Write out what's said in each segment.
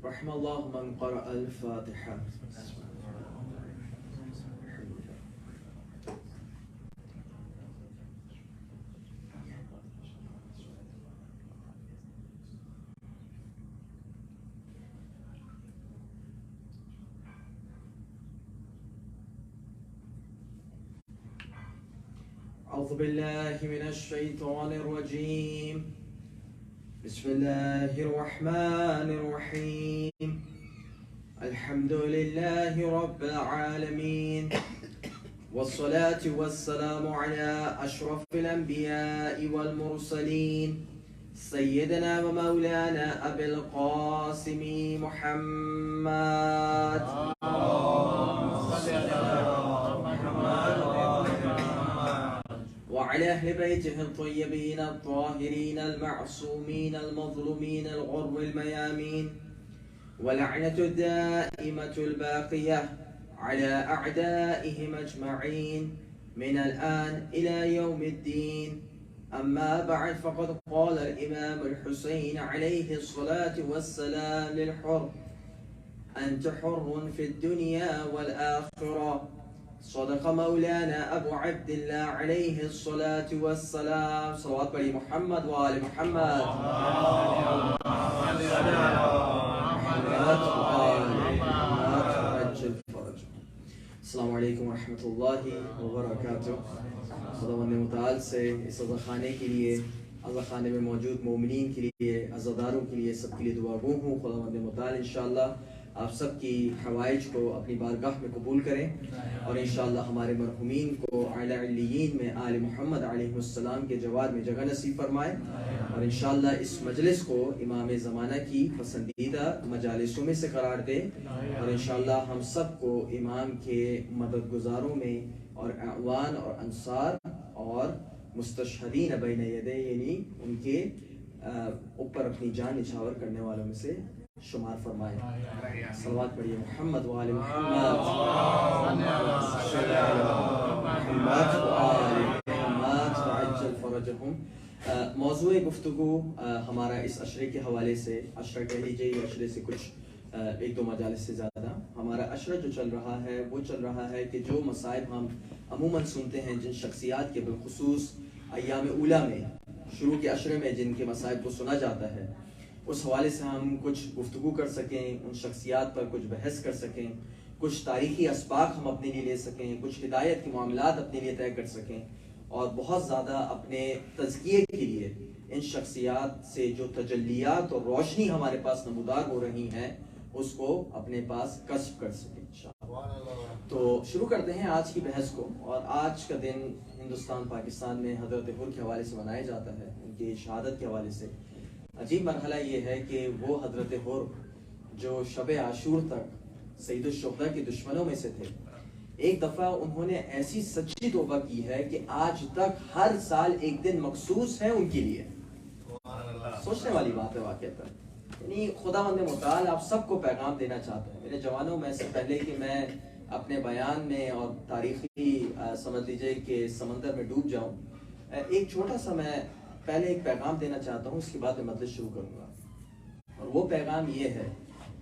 رحم الله من قرأ الفاتحة. أعوذ بالله من الشيطان الرجيم. بسم الله الرحمن الرحيم. الحمد لله رب العالمين، والصلاة والسلام على أشرف الأنبياء والمرسلين، سيدنا ومولانا أبي القاسم محمد وعلى أهل بيته الطيبين الطاهرين المعصومين المظلومين الغر الميامين، ولعنة الدائمة الباقية على أعدائهم أجمعين من الآن إلى يوم الدين. أما بعد، فقد قال الإمام الحسين عليه الصلاة والسلام للحر: أنت حر في الدنيا والآخرة. صدق مولانا أبو عبد الله عليه الصلاة والسلام. صلوات بڑی محمد وآل محمد. السلام علیکم ورحمۃ اللہ وبرکاتہ. خداوند متعال سے اس عزا خانے کے لیے، عزا خانے میں موجود مومنین کے لیے، عزاداروں کے لیے، سب کے لیے دعا گو ہوں. خداوند متعال انشاءاللہ آپ سب کی حوائج کو اپنی بارگاہ میں قبول کریں، اور انشاءاللہ ہمارے مرحومین کو اعلی علیین میں آل محمد علیہ السلام کے جوار میں جگہ نصیب فرمائے، اور انشاءاللہ اس مجلس کو امام زمانہ کی پسندیدہ مجالسوں میں سے قرار دے، اور انشاءاللہ ہم سب کو امام کے مددگزاروں میں اور اعوان اور انصار اور مستشہدین بین یدے، یعنی ان کے اوپر اپنی جان نچھاور کرنے والوں میں سے شمار فرمائے. صلوات پڑھیے محمد وآل محمد. وعجل فرجہم. موضوع گفتگو ہمارا اس عشرے کے حوالے سے، عشرہ کہہ لیجیے، یہ عشرے سے کچھ ایک دو مجالس سے زیادہ، ہمارا عشرہ جو چل رہا ہے وہ چل رہا ہے کہ جو مصائب ہم عموماً سنتے ہیں، جن شخصیات کے بالخصوص ایام اولیٰ میں، شروع کے عشرے میں جن کے مصائب کو سنا جاتا ہے، اس حوالے سے ہم کچھ گفتگو کر سکیں، ان شخصیات پر کچھ بحث کر سکیں، کچھ تاریخی اسباق ہم اپنے لیے لے سکیں، کچھ ہدایت کے معاملات اپنے لیے طے کر سکیں، اور بہت زیادہ اپنے تزکیے کے لیے ان شخصیات سے جو تجلیات اور روشنی ہمارے پاس نمودار ہو رہی ہیں اس کو اپنے پاس کسب کر سکیں انشاءاللہ. تو شروع کرتے ہیں آج کی بحث کو. اور آج کا دن ہندوستان پاکستان میں حضرت حر کے حوالے سے منایا جاتا ہے، ان کی شہادت کے حوالے سے. عجیب مرحلہ یہ ہے کہ وہ حضرت حر جو شب عاشور تک سید الشہداء کے دشمنوں میں سے تھے، ایک دفعہ انہوں نے ایسی سچی توبہ کی ہے کہ آج تک ہر سال ایک دن مخصوص ہے ان کے لیے. سوچنے والی بات ہے واقعہ. یعنی خداوند متعال آپ سب کو پیغام دینا چاہتے ہیں. میرے جوانوں میں سے پہلے کہ میں اپنے بیان میں اور تاریخی سمجھ لیجئے کہ سمندر میں ڈوب جاؤں، ایک چھوٹا سا میں پہلے ایک پیغام دینا چاہتا ہوں، اس کے بعد میں مجلس شروع کروں گا. اور وہ پیغام یہ ہے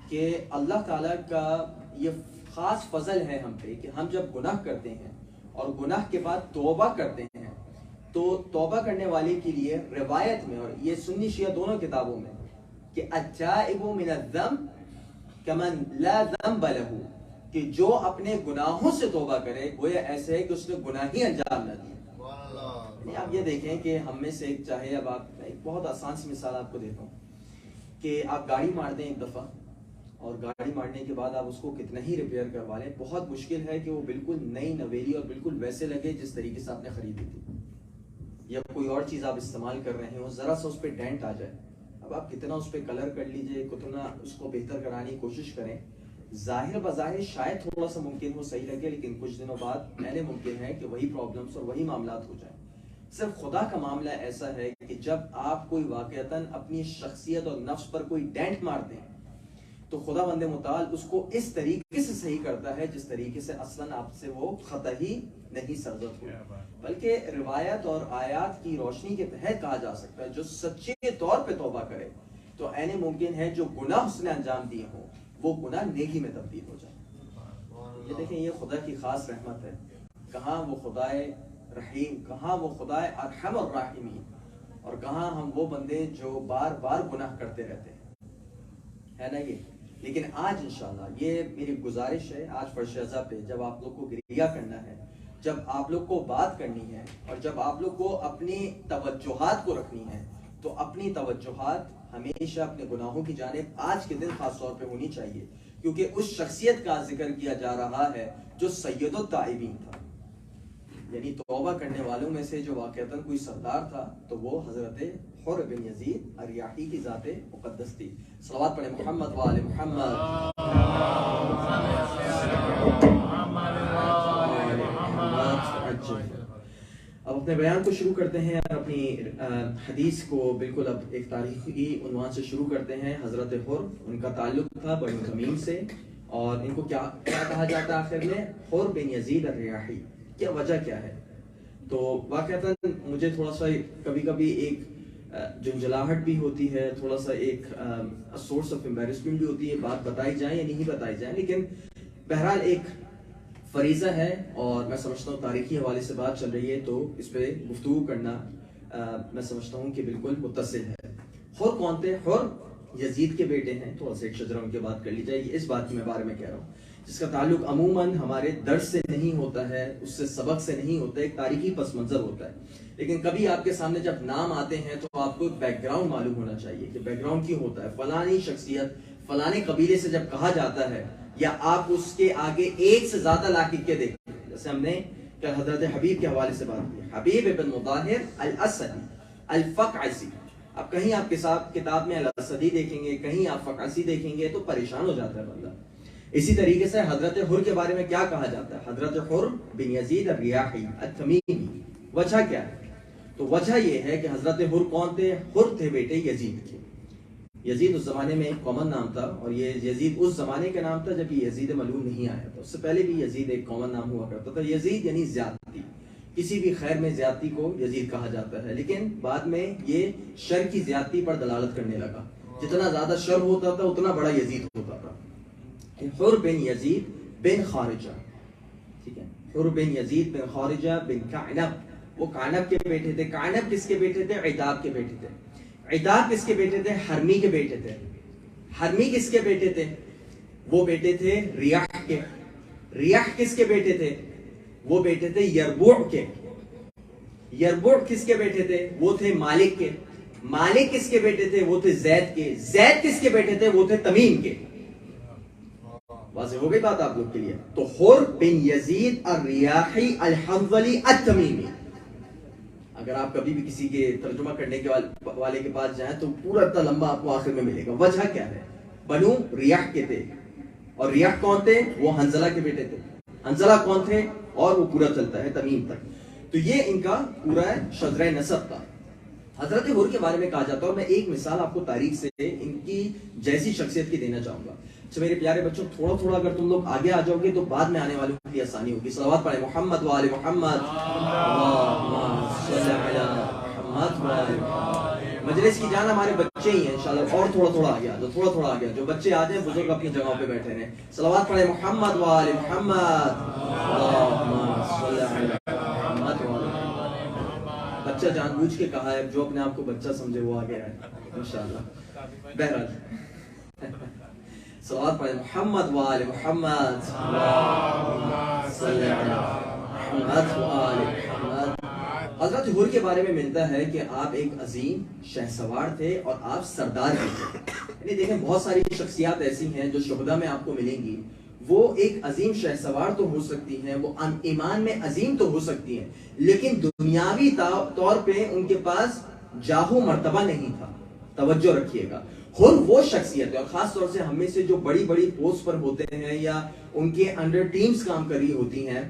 کہ اللہ تعالیٰ کا یہ خاص فضل ہے ہم پہ کہ ہم جب گناہ کرتے ہیں اور گناہ کے بعد توبہ کرتے ہیں، تو توبہ کرنے والے کے لیے روایت میں، اور یہ سنی شیعہ دونوں کتابوں میں، کہ التائب من الذنب کمن لا ذنب لہ، کہ جو اپنے گناہوں سے توبہ کرے گویا ایسے ہے کہ اس نے گناہ ہی انجام نہ دی. آپ یہ دیکھیں کہ ہم میں سے ایک، چاہے اب آپ، ایک بہت آسان سی مثال آپ کو دیتا ہوں کہ آپ گاڑی مار دیں ایک دفعہ، اور گاڑی مارنے کے بعد آپ اس کو کتنا ہی ریپیئر کروا لیں، بہت مشکل ہے کہ وہ بالکل نئی نویلی اور بالکل ویسے لگے جس طریقے سے آپ نے خریدی تھی. یا کوئی اور چیز آپ استعمال کر رہے ہو، ذرا سا اس پہ ڈینٹ آ جائے، اب آپ کتنا اس پہ کلر کر لیجئے، کتنا اس کو بہتر کرانے کی کوشش کریں، ظاہر بظاہر شاید تھوڑا سا ممکن ہو صحیح لگے، لیکن کچھ دنوں بعد پہلے ممکن ہے کہ وہی پرابلمس اور وہی معاملات ہو جائیں. صرف خدا کا معاملہ ایسا ہے کہ جب آپ کوئی واقعتاً اپنی شخصیت اور نفس پر کوئی ڈینٹ مارتے ہیں تو خدا بند متعال اس کو اس طریقے سے صحیح کرتا ہے جس طریقے سے اصلاً آپ سے وہ خطا ہی نہیں سرزد ہو، بلکہ روایت اور آیات کی روشنی کے تحت کہا جا سکتا ہے جو سچے طور پہ توبہ کرے تو عین ممکن ہے جو گناہ اس نے انجام دیے ہوں وہ گناہ نیکی میں تبدیل ہو جائے. یہ دیکھیں یہ خدا کی خاص رحمت ہے. کہاں وہ خدائے رحیم، کہاں وہ خدائے ارحم الراحمین، اور کہاں ہم وہ بندے جو بار بار گناہ کرتے رہتے ہیں، ہے نا یہ. لیکن آج انشاءاللہ یہ میری گزارش ہے، آج فرش ازا پہ جب آپ لوگ کو گریہ کرنا ہے، جب آپ لوگ کو بات کرنی ہے، اور جب آپ لوگ کو اپنی توجہات کو رکھنی ہے، تو اپنی توجہات ہمیشہ اپنے گناہوں کی جانب آج کے دن خاص طور پہ ہونی چاہیے، کیونکہ اس شخصیت کا ذکر کیا جا رہا ہے جو سید التائبین تھا، یعنی توبہ کرنے والوں میں سے جو واقعتاً کوئی سردار تھا تو وہ حضرت حر بن یزید الریاحی کی ذات مقدس تھی. صلوات پڑھیں محمد و آل محمد. اب اپنے بیان کو شروع کرتے ہیں اور اپنی حدیث کو بالکل اب ایک تاریخی عنوان سے شروع کرتے ہیں. حضرت حر، ان کا تعلق تھا بنو تمیم سے، اور ان کو کیا کہا جاتا ہے آخر میں؟ حر بن یزید الریاحی. کیا وجہ کیا ہے؟ تو واقعتاً مجھے تھوڑا سا کبھی کبھی ایک جنجلاہٹ بھی ہوتی ہے، تھوڑا سا ایک سورس آف امبیرسمنٹ بھی ہوتی ہے، بات بتائی جائیں یا نہیں بتائی جائیں، لیکن بہرحال ایک فریضہ ہے اور میں سمجھتا ہوں تاریخی حوالے سے بات چل رہی ہے تو اس پہ گفتگو کرنا میں سمجھتا ہوں کہ بالکل متصل ہے. حر کون تھے؟ حر یزید کے بیٹے ہیں. تھوڑا سا ایک شجرہ ان کی بات کر لی جائے، اس بات کے بارے میں کہہ رہا ہوں جس کا تعلق عموماً ہمارے درس سے نہیں ہوتا ہے، اس سے سبق سے نہیں ہوتا ہے، ایک تاریخی پس منظر ہوتا ہے. لیکن کبھی آپ کے سامنے جب نام آتے ہیں تو آپ کو ایک بیک گراؤنڈ معلوم ہونا چاہیے کہ بیک گراؤنڈ کیوں ہوتا ہے. فلانی شخصیت فلانے قبیلے سے جب کہا جاتا ہے، یا آپ اس کے آگے ایک سے زیادہ لاقق دیکھتے ہیں، جیسے ہم نے حضرت حبیب کے حوالے سے بات کی، حبیب ابن مطاہر الاسدی الفقعسی. اب کہیں آپ کے ساتھ کتاب میں الاسدی دیکھیں گے، کہیں آپ فقعسی دیکھیں گے تو پریشان ہو جاتا ہے بندہ. اسی طریقے سے حضرت حر کے بارے میں کیا کہا جاتا ہے؟ حضرت حر بن یزید الریاحی التمیمی. وجہ کیا ہے؟ تو وجہ یہ ہے کہ حضرت حر کون تھے؟ حر تھے بیٹے یزید کے. یزید اس زمانے میں ایک کامن نام تھا، اور یہ یزید اس زمانے کا نام تھا جب یہ یزید ملعون نہیں آیا تھا. اس سے پہلے بھی یزید ایک کامن نام ہوا کرتا تھا. یزید یعنی زیادتی، کسی بھی خیر میں زیادتی کو یزید کہا جاتا ہے، لیکن بعد میں یہ شر کی زیادتی پر دلالت کرنے لگا. جتنا زیادہ شر ہوتا تھا اتنا بڑا یزید ہوتا تھا. حر بن یزید بن خارجہ، ٹھیک ہے، حر بن یزید بن خارجہ بن کعنب، وہ کعنب کے بیٹے تھے. کعنب کس کے بیٹے تھے؟ عتاب کے بیٹے تھے. عتاب کس کے بیٹے تھے؟ حرمی کے بیٹے تھے. حرمی کس کے بیٹے تھے؟ وہ بیٹے تھے ریاح کے. ریاح کس کے بیٹے تھے؟ وہ بیٹے تھے یربوع کے. یربوع کس کے بیٹے تھے؟ وہ تھے مالک کے. مالک کس کے بیٹے تھے؟ وہ تھے زید کے. زید کس کے بیٹے تھے؟ وہ تھے تمیم کے. واضح ہو گئی بات آپ لوگ کے لیے. تو حر بن یزید الریاحی الحنظلی التمیمی. اگر آپ کبھی بھی کسی کے ترجمہ کرنے کے والے کے پاس جائیں تو پورا اتنا لمبا آپ کو آخر میں ملے گا. وجہ کیا ہے؟ بنو ریاح کے تھے، اور ریاح کون تھے؟ وہ حنظلہ کے بیٹے تھے. حنظلہ کون تھے؟ اور وہ پورا چلتا ہے تمیم تک. تو یہ ان کا پورا شجرہ نسب تھا. حضرت حر کے بارے میں کہا جاتا ہے، اور میں ایک مثال آپ کو تاریخ سے ان کی جیسی شخصیت کی دینا چاہوں گا. اچھا میرے پیارے بچوں، تھوڑا تھوڑا اگر تم لوگ آگے آ جاؤ گے تو بعد میں آنے والوں کے لیے آسانی ہوگی. صلوات پڑھیں محمد و آل محمد. مجلس کی جان ہمارے بچے ہی ہیں انشاءاللہ، اور تھوڑا تھوڑا آگے آ جاؤ، تھوڑا تھوڑا آگے آ جاؤ. بچے آ جائیں، بزرگ اپنی جگہوں پہ بیٹھے رہیں. صلوات پڑھیں محمد و آل محمد. بچہ جان بوجھ کے کہا ہے، جو اپنے آپ کو بچہ سمجھے وہ آگے آئے انشاءاللہ. بہرحال صلوات پڑھیں محمد و آل محمد. محمد و آل محمد. حضرت حر کے بارے میں ملتا ہے کہ آپ ایک عظیم شہسوار تھے اور آپ سردار بھی تھے. یعنی دیکھیں بہت ساری شخصیات ایسی ہیں جو شہداء میں آپ کو ملیں گی، وہ ایک عظیم شہسوار تو ہو سکتی ہیں، وہ ایمان میں عظیم تو ہو سکتی ہیں، لیکن دنیاوی طور پہ ان کے پاس جاہو مرتبہ نہیں تھا. توجہ رکھیے گا، حر وہ شخصیت ہے، اور خاص طور سے ہم میں سے جو بڑی بڑی پوسٹ پر ہوتے ہیں یا ان کے انڈر ٹیمز کام کر رہی ہوتی ہیں،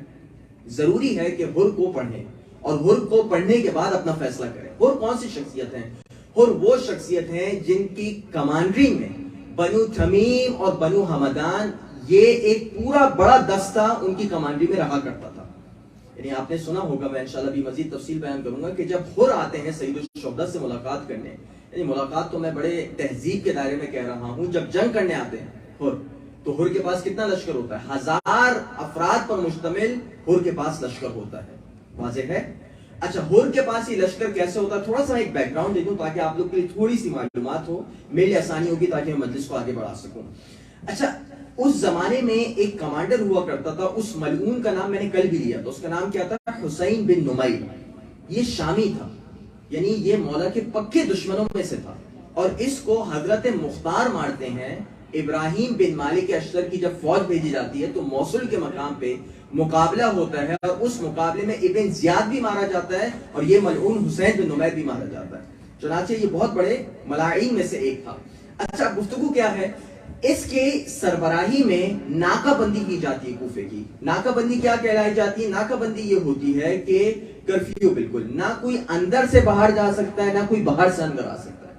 ضروری ہے کہ حر کو پڑھیں اور حر کو پڑھنے کے بعد اپنا فیصلہ کریں. حر کون سی شخصیت ہیں؟ حر وہ شخصیت ہیں جن کی کمانڈری میں بنو تمیم اور بنو حمدان، یہ ایک پورا بڑا دستہ ان کی کمانڈری میں رہا کرتا تھا. یعنی آپ نے سنا ہوگا، میں انشاءاللہ بھی مزید تفصیل بیان کروں گا، کہ جب حر آتے ہیں سید الشہداء سے ملاقات کرنے، یعنی ملاقات تو میں بڑے تہذیب کے دائرے میں کہہ رہا ہوں. جب جنگ کرنے آتے ہیں ہر تو ہر کے پاس کتنا لشکر ہوتا ہے؟ 1000 افراد پر مشتمل ہر کے پاس لشکر ہوتا ہے. واضح ہے؟ اچھا ہر کے پاس یہ لشکر کیسے ہوتا ہے؟ تھوڑا سا ایک بیک گراؤنڈ دے دوں تاکہ آپ لوگ کے لیے تھوڑی سی معلومات ہو, میرے لیے آسانی ہوگی تاکہ میں مجلس کو آگے بڑھا سکوں. اچھا اس زمانے میں ایک کمانڈر ہوا کرتا تھا, اس ملعون کا نام میں نے کل بھی لیا تھا, اس کا نام کیا تھا؟ حسین بن نمیر. یہ شامی تھا, یعنی یہ مولا کے پکے دشمنوں میں سے تھا, اور اس کو حضرت مختار مارتے ہیں. ابراہیم بن مالک اشتر کی جب فوج بھیجی جاتی ہے تو موصل کے مقام پہ مقابلہ ہوتا ہے, اور اس مقابلے میں ابن زیاد بھی مارا جاتا ہے اور یہ ملعون حسین بن نمیر بھی مارا جاتا ہے. چنانچہ یہ بہت بڑے ملاعین میں سے ایک تھا. اچھا گفتگو کیا ہے؟ اس کے سربراہی میں ناکہ بندی کی جاتی ہے کوفے کی. ناکہ بندی کیا کہلائی جاتی ہے؟ ناکہ بندی یہ ہوتی ہے کہ کرفیو, بالکل نہ کوئی اندر سے باہر جا سکتا ہے نہ کوئی باہر سے اندر آ سکتا ہے.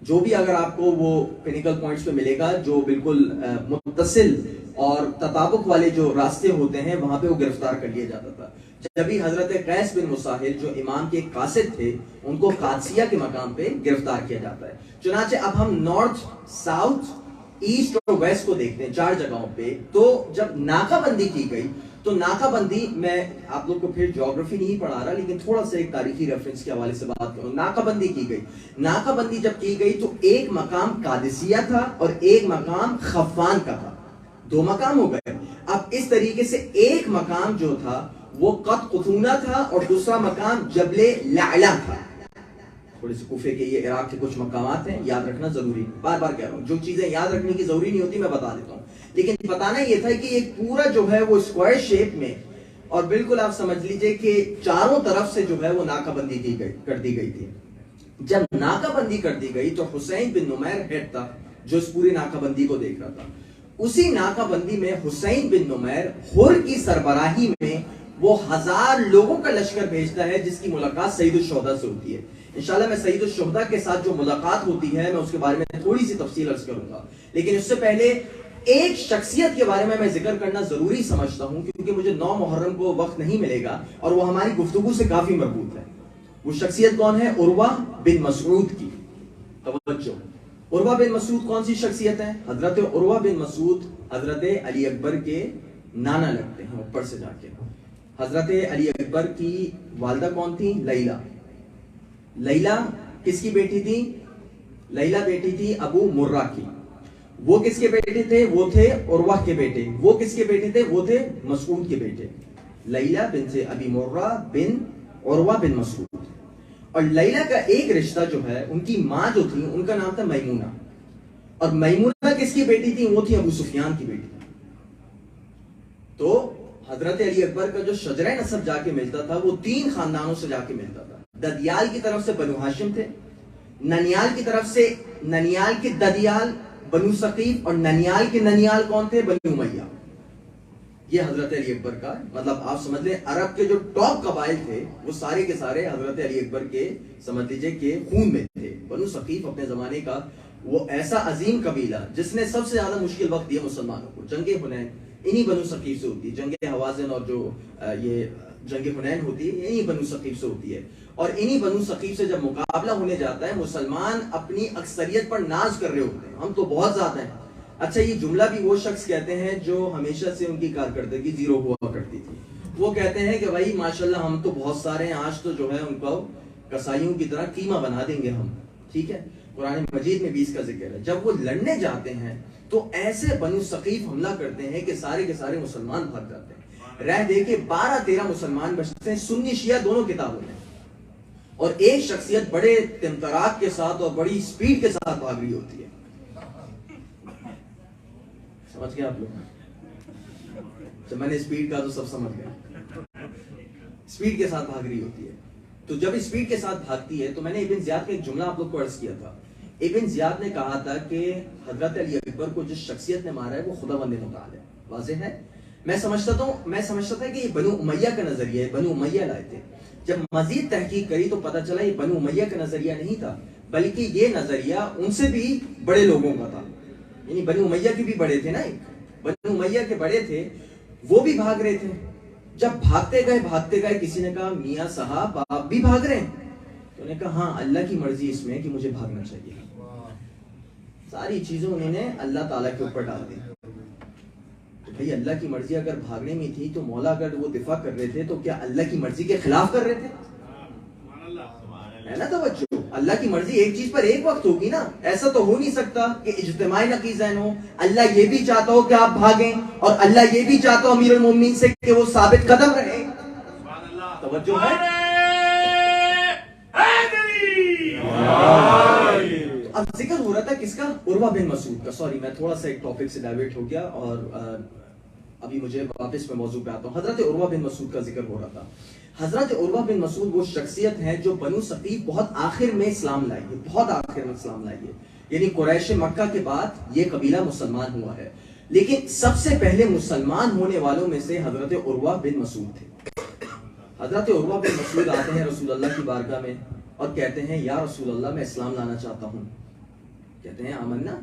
جو بھی اگر آپ کو وہ پینیکل پوائنٹس پہ ملے گا جو بالکل متصل اور تطابق والے جو راستے ہوتے ہیں وہاں پہ وہ گرفتار کر لیا جاتا تھا. جبھی حضرت قیس بن مساحل جو امام کے قاصد تھے ان کو قادسیہ کے مقام پہ گرفتار کیا جاتا ہے. چنانچہ اب ہم نارتھ, ساؤتھ, ایسٹ اور ویسٹ کو دیکھتے ہیں 4 جگہوں پہ. تو جب ناکہ بندی کی گئی تو ناکہ بندی, میں آپ لوگ کو پھر جیوگرافی نہیں پڑھا رہا لیکن تھوڑا سا ایک تاریخی ریفرنس کے حوالے سے بات کروں. ناکہ بندی کی گئی. ناکہ بندی جب کی گئی تو ایک مقام قادسیہ تھا اور ایک مقام خفان کا تھا, 2 مقام ہو گئے. اب اس طریقے سے ایک مقام جو تھا وہ قط قطونہ تھا اور دوسرا مقام جبل لعلہ تھا. تھوڑے سے کوفے کے یہ عراق کے کچھ مقامات ہیں, یاد رکھنا ضروری, بار بار کہہ رہا ہوں جو چیزیں یاد رکھنے کی ضروری نہیں ہوتی میں بتا دیتا ہوں, لیکن بتانا یہ تھا کہ ایک پورا جو ہے وہ اسکوائر شیپ میں, اور بالکل آپ سمجھ لیجئے کہ چاروں طرف سے جو ہے وہ ناکہ بندی کی گئی, کر دی گئی تھی. جب ناکہ بندی کر دی گئی تو حسین بن نمیر ہیڈ تھا جو اس پوری ناکہ بندی کو دیکھ رہا تھا. اسی ناکہ بندی میں حسین بن نمیر ہر کی سربراہی میں وہ 1000 لوگوں کا لشکر بھیجتا ہے جس کی ملاقات سید الشہداء سے ہوتی ہے. انشاءاللہ میں سید الشہداء کے ساتھ جو ملاقات ہوتی ہے میں اس کے بارے میں تھوڑی سی تفصیل عرض کروں گا, لیکن اس سے پہلے ایک شخصیت کے بارے میں ذکر کرنا ضروری سمجھتا ہوں کیونکہ مجھے 9 محرم کو وقت نہیں ملے گا اور وہ ہماری گفتگو سے کافی مربوط ہے. وہ شخصیت کون ہے؟ عروہ بن مسعود کی. توجہ, عروہ بن مسعود کون سی شخصیت ہے؟ حضرت عروہ بن مسعود حضرت علی اکبر کے نانا لگتے ہیں اوپر سے جا کے. حضرت علی اکبر کی والدہ کون تھی؟ لیلہ. لیلہ کس کی بیٹی تھی؟ لیلہ بیٹی تھی ابو مرہ کی. وہ کس کے بیٹے تھے؟ وہ تھے عروہ کے بیٹے. وہ کس کے بیٹے تھے؟ وہ تھے مسعود کے بیٹے. لیلہ بنت ابی مرہ بن عروہ بن مسعود. اور لیلہ کا ایک رشتہ جو ہے, ان کی ماں جو تھی ان کا نام تھا میمونہ, اور میمونہ کس کی بیٹی تھی؟ وہ تھی ابو سفیان کی بیٹی. تو حضرت علی اکبر کا جو شجرہ نسب جا کے ملتا تھا وہ 3 خاندانوں سے جا کے ملتا تھا. ددیال کی طرف سے بنو ہاشم تھے, ننیال کی طرف سے ننیال کے ددیال بنو ثقیف, اور ننیال کے ننیال کون تھے؟ بنو امیہ. یہ حضرت علی اکبر کا, مطلب آپ سمجھ لیں عرب کے جو ٹاپ قبائل تھے وہ سارے کے سارے حضرت علی اکبر کے سمجھ لیجئے کہ خون میں تھے. بنو ثقیف اپنے زمانے کا وہ ایسا عظیم قبیلہ جس نے سب سے زیادہ مشکل وقت دیا مسلمانوں کو. جنگ حنین انہی بنو ثقیف سے ہوتی ہے, جنگ حوازن اور جو یہ جنگ حنین ہوتی ہے انہی بنو ثقیف سے ہوتی ہے. اور انہی بنو ثقیف سے جب مقابلہ ہونے جاتا ہے مسلمان اپنی اکثریت پر ناز کر رہے ہوتے ہیں, ہم تو بہت زیادہ ہیں. اچھا یہ جملہ بھی وہ شخص کہتے ہیں جو ہمیشہ سے ان کی کارکردگی زیرو ہوا کرتی تھی. وہ کہتے ہیں کہ بھائی ماشاءاللہ ہم تو بہت سارے ہیں, آج تو جو ہے ان کو کسائیوں کی طرح قیمہ بنا دیں گے ہم. ٹھیک ہے, قرآن مجید میں بھی اس کا ذکر ہے. جب وہ لڑنے جاتے ہیں تو ایسے بنو ثقیف حملہ کرتے ہیں کہ سارے کے سارے مسلمان بھاگ جاتے ہیں. رہ دے کے 12-13 مسلمان بچتے ہیں, سنی شیعہ دونوں کتابوں میں. اور ایک شخصیت بڑے تمطراق کے ساتھ اور بڑی سپیڈ کے ساتھ بھاگ رہی ہوتی ہے. سمجھ گئے آپ لوگ؟ جب میں نے سپیڈ کا تو سب سمجھ گئے. سپیڈ کے ساتھ بھاگ رہی ہوتی ہے. تو جب سپیڈ کے ساتھ بھاگتی ہے تو میں نے ابن زیاد کا ایک جملہ آپ لوگ کو عرض کیا تھا. ابن زیاد نے کہا تھا کہ حضرت علی اکبر کو جس شخصیت نے مارا ہے وہ خداوند متعال ہے. واضح ہے؟ میں سمجھتا تھا کہ یہ بنو امیہ کا نظریہ ہے, بنو امیہ لائے تھے. جب مزید تحقیق کری تو پتہ چلا یہ بنو امیہ کا نظریہ نہیں تھا, بلکہ یہ نظریہ ان سے بھی بڑے لوگوں کا تھا. یعنی بنو امیہ کے بھی بڑے تھے نا, ایک بنو امیہ کے بڑے تھے, وہ بھی بھاگ رہے تھے. جب بھاگتے گئے کسی نے کہا میاں صاحب آپ بھی بھاگ رہے ہیں؟ تو انہوں نے کہا ہاں اللہ کی مرضی اس میں ہے کہ مجھے بھاگنا چاہیے. ساری چیزیں انہوں نے اللہ تعالیٰ کے اوپر ڈال دی. تو بھائی اللہ کی مرضی اگر بھاگنے میں تھی تو مولا اگر وہ دفاع کر رہے تھے تو کیا اللہ کی مرضی کے خلاف کر رہے تھے؟ ہے نا توجہ. اللہ کی مرضی ایک چیز پر ایک وقت ہوگی نا. ایسا تو ہو نہیں سکتا کہ اجتماعی نقیضین ہو. اللہ یہ بھی چاہتا ہو کہ آپ بھاگیں اور اللہ یہ بھی چاہتا ہو امیر المومنین سے کہ وہ ثابت قدم رہے. توجہ ہے. اب ذکر ہو رہا تھا کس کا؟ عروہ بن مسعود کا. سوری میں تھوڑا سا ایک ٹاپک سے ڈائیورٹ ہو گیا اور ابھی مجھے واپس میں موضوع پہ آتا ہوں. حضرت عروہ بن مسعود کا ذکر ہو رہا تھا. حضرت عروہ بن مسعود وہ شخصیت ہیں جو بنو ثقیف بہت آخر میں اسلام لائی ہے. بہت آخر میں اسلام لائی ہے. یعنی قریش مکہ کے بعد یہ قبیلہ مسلمان ہوا ہے. لیکن سب سے پہلے مسلمان ہونے والوں میں سے حضرت عروہ بن مسعود تھے. حضرت عروہ بن مسعود آتے ہیں رسول اللہ کی بارگاہ میں اور کہتے ہیں یا رسول اللہ میں اسلام لانا چاہتا ہوں. کہتے ہیں آمنا,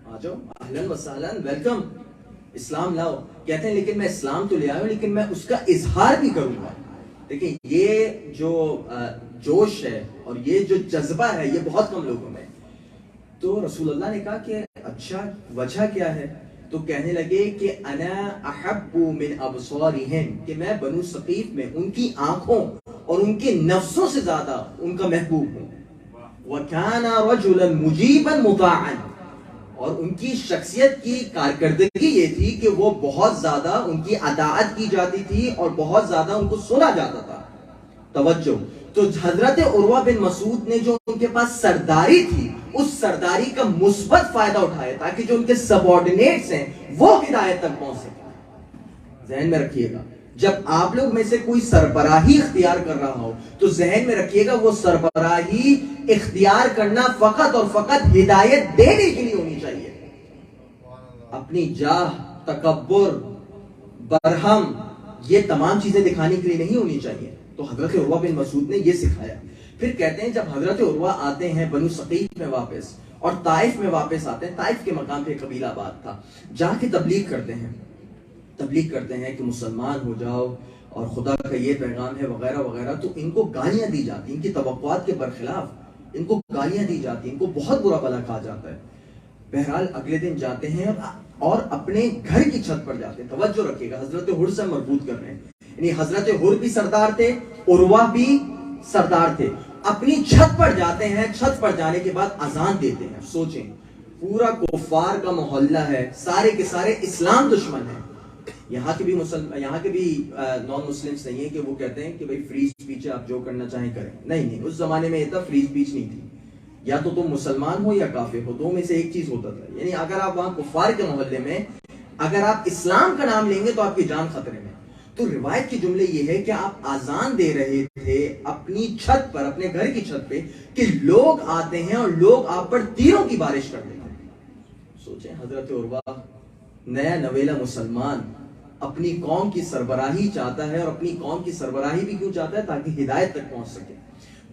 آ جاؤ, اہلاً وسہلاً, ویلکم, اسلام لاؤ. کہتے ہیں لیکن میں اسلام تو لے آیا ہوں لیکن میں اس کا اظہار بھی کروں گا. دیکھیں یہ جو جوش ہے اور یہ جو جذبہ ہے یہ بہت کم لوگوں میں. تو رسول اللہ نے کہا کہ اچھا وجہ کیا ہے؟ تو کہنے لگے کہ انا احب من ابصارہم, کہ میں بنو ثقیف میں ان کی آنکھوں اور ان کے نفسوں سے زیادہ ان کا محبوب ہوں. وَكَانَ رَجُلًا مُجِيبًا مُطَاعًا, اور ان کی شخصیت کی کارکردگی یہ تھی کہ وہ بہت زیادہ ان کی اطاعت کی جاتی تھی اور بہت زیادہ ان کو سنا جاتا تھا. توجہ. تو حضرت عروہ بن مسعود نے جو ان کے پاس سرداری تھی اس سرداری کا مثبت فائدہ اٹھایا تاکہ جو ان کے سبارڈینیٹس ہیں وہ ہدایت تک پہنچ سکے. ذہن میں رکھیے گا جب آپ لوگ میں سے کوئی سربراہی اختیار کر رہا ہو تو ذہن میں رکھیے گا وہ سربراہی اختیار کرنا فقط اور فقط ہدایت دینے کے لیے ہونی چاہیے. اپنی جاہ, تکبر, برہم, یہ تمام چیزیں دکھانے کے لیے نہیں ہونی چاہیے. تو حضرت عروہ بن مسعود نے یہ سکھایا. پھر کہتے ہیں جب حضرت عروہ آتے ہیں بنو ثقیف میں واپس اور طائف میں واپس آتے ہیں, طائف کے مقام پہ قبیلہ آباد تھا, جا کے تبلیغ کرتے ہیں. تبلیغ کرتے ہیں کہ مسلمان ہو جاؤ اور خدا کا یہ پیغام ہے وغیرہ وغیرہ. تو ان کو گالیاں دی جاتی, ان کی توقعات کے برخلاف ان کو گالیاں دی جاتی, ان کو بہت برا بھلا کہا جاتا ہے. بہرحال اگلے دن جاتے ہیں اور اپنے گھر کی چھت پر جاتے ہیں. توجہ رکھیے گا حضرت حر سے مربوط کر رہے ہیں. یعنی حضرت حر بھی سردار تھے, عروہ بھی سردار تھے. اپنی چھت پر جاتے ہیں, چھت پر جانے کے بعد اذان دیتے ہیں. سوچیں پورا کفار کا محلہ ہے, سارے کے سارے اسلام دشمن ہیں. یہاں کے بھی نان مسلمس نہیں ہیں کہ وہ کہتے ہیں کہ بھائی فری اسپیچ ہے, آپ جو کرنا چاہیں کریں. نہیں, اس زمانے میں اتنا فری اسپیچ نہیں تھی. یا تو تم مسلمان ہو یا کافر ہو, دو میں سے ایک چیز ہوتا تھا. یعنی اگر آپ وہاں کفار کے محلے میں اگر آپ اسلام کا نام لیں گے تو آپ کی جان خطرے میں. تو روایت کے جملے یہ ہے کہ آپ اذان دے رہے تھے اپنی چھت پر, اپنے گھر کی چھت پہ, کہ لوگ آتے ہیں اور لوگ آپ پر تیروں کی بارش کر دیتے ہیں. سوچیں حضرت عروہ نیا نویلا مسلمان اپنی قوم کی سربراہی چاہتا ہے, اور اپنی قوم کی سربراہی بھی کیوں چاہتا ہے؟ تاکہ ہدایت تک پہنچ سکے.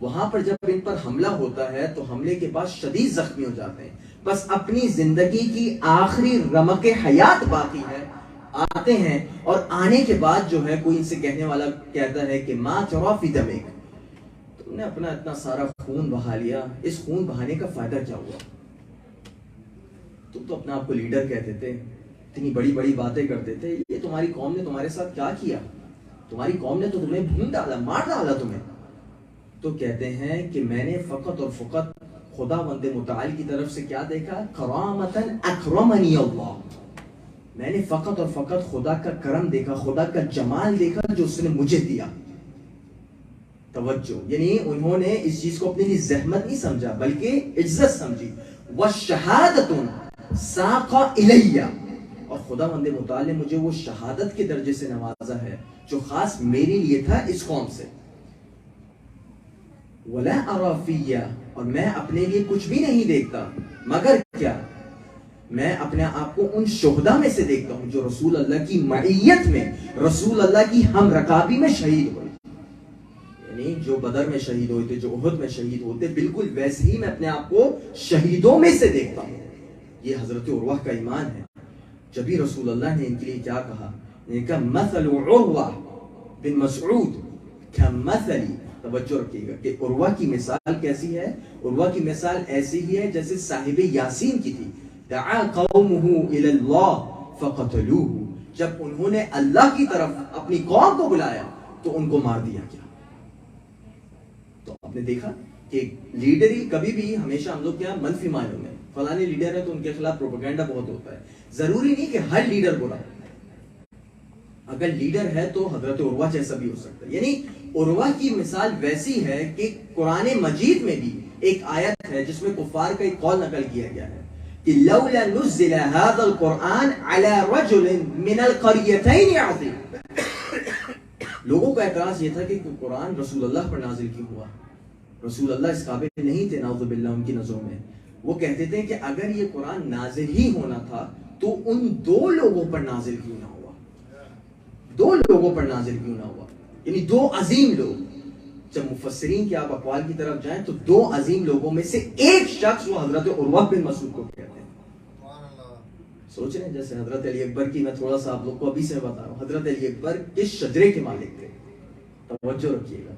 وہاں پر جب ان پر حملہ ہوتا ہے تو حملے کے بعد شدید زخمی ہو جاتے ہیں. بس اپنی زندگی کی آخری رمق حیات باقی ہے, آتے ہیں اور آنے کے بعد جو ہے کوئی ان سے کہنے والا کہتا ہے کہ ما جرى في دمك, تم نے اپنا اتنا سارا خون بہا لیا, اس خون بہانے کا فائدہ کیا ہوا؟ تم تو اپنا آپ کو لیڈر کہتے تھے, اتنی بڑی بڑی باتیں کرتے تھے, یہ تمہاری قوم نے تمہارے ساتھ کیا کیا؟ تمہاری قوم نے تو تمہیں بھون ڈالا, مار ڈالا تمہیں. تو کہتے ہیں کہ میں نے فقط اور فقط خدا بند متعال کی طرف سے کیا دیکھا؟ کرامتاً اکرمنی اللہ. میں نے فقط اور فقط خدا کا کرم دیکھا, خدا کا جمال دیکھا جو اس نے مجھے دیا. توجہ, یعنی انہوں نے اس چیز کو اپنے لیے زحمت نہیں سمجھا بلکہ عزت سمجھی. وَالشَّهَادَةٌ سَاقَ إِلَيَّ, اور خدا بند متعال نے مجھے وہ شہادت کے درجے سے نوازا ہے جو خاص میرے لیے تھا اس قوم سے. وَلَا أَرَى فِيَّ, اور میں اپنے لیے کچھ بھی نہیں دیکھتا مگر کیا, میں اپنے آپ کو ان شہداء میں سے دیکھتا ہوں جو رسول اللہ کی معیت میں, رسول اللہ کی ہم رکابی میں شہید ہوئے. یعنی جو بدر میں شہید ہوئے تھے, جو احد میں شہید ہوتے, بالکل ویسے ہی میں اپنے آپ کو شہیدوں میں سے دیکھتا ہوں. یہ حضرت عروہ کا ایمان ہے. جبھی رسول اللہ نے ان کے لیے کیا کہا, نے کہا مثل عروہ بن مسعود کمثل توجہ رکھیے گا کہ عروہ کی مثال کیسی ہے؟ عروہ کی مثال ایسی ہی ہے جیسے صاحب یاسین کی تھی. دعا قومہ الی اللہ فقتلوہ، جب انہوں نے اللہ کی طرف اپنی قوم کو بلایا تو ان کو مار دیا گیا. تو آپ نے دیکھا کہ لیڈری کبھی بھی ہمیشہ ہم لوگ کیا منفی معنوں میں فلانے لیڈر ہے تو ان کے خلاف پروپیگنڈا بہت ہوتا ہے. ضروری نہیں کہ ہر لیڈر برا ہو. اگر لیڈر ہے تو حضرت عروہ جیسا بھی ہو سکتا ہے. یعنی عروہ کی مثال ویسی ہے کہ قرآن مجید میں بھی ایک آیت ہے جس میں کفار کا ایک قول نقل کیا گیا ہے کہ لولا نزل هذا القرآن على رجل من القريتين عظيم. لوگوں کا اعتراض یہ تھا کہ قرآن رسول اللہ پر نازل کیوں ہوا؟ رسول اللہ اس قابل نہیں تھے نعوذ باللہ ان کی نظروں میں. وہ کہتے تھے کہ اگر یہ قرآن نازل ہی ہونا تھا تو ان دو لوگوں پر نازل کیوں نہ ہوا؟ دو لوگوں پر نازل کیوں نہ ہوا؟ یعنی دو عظیم لوگ. جب مفسرین کے آپ اقوال کی طرف جائیں تو دو عظیم لوگوں میں سے ایک شخص وہ حضرت عروہ بن مسعود کو کہتے ہیں. سوچ رہے ہیں جیسے حضرت علی اکبر کی، میں تھوڑا سا آپ لوگ کو ابھی سے بتا رہا ہوں، حضرت علی اکبر کس شجرے کے مالک تھے؟ توجہ رکھیے گا.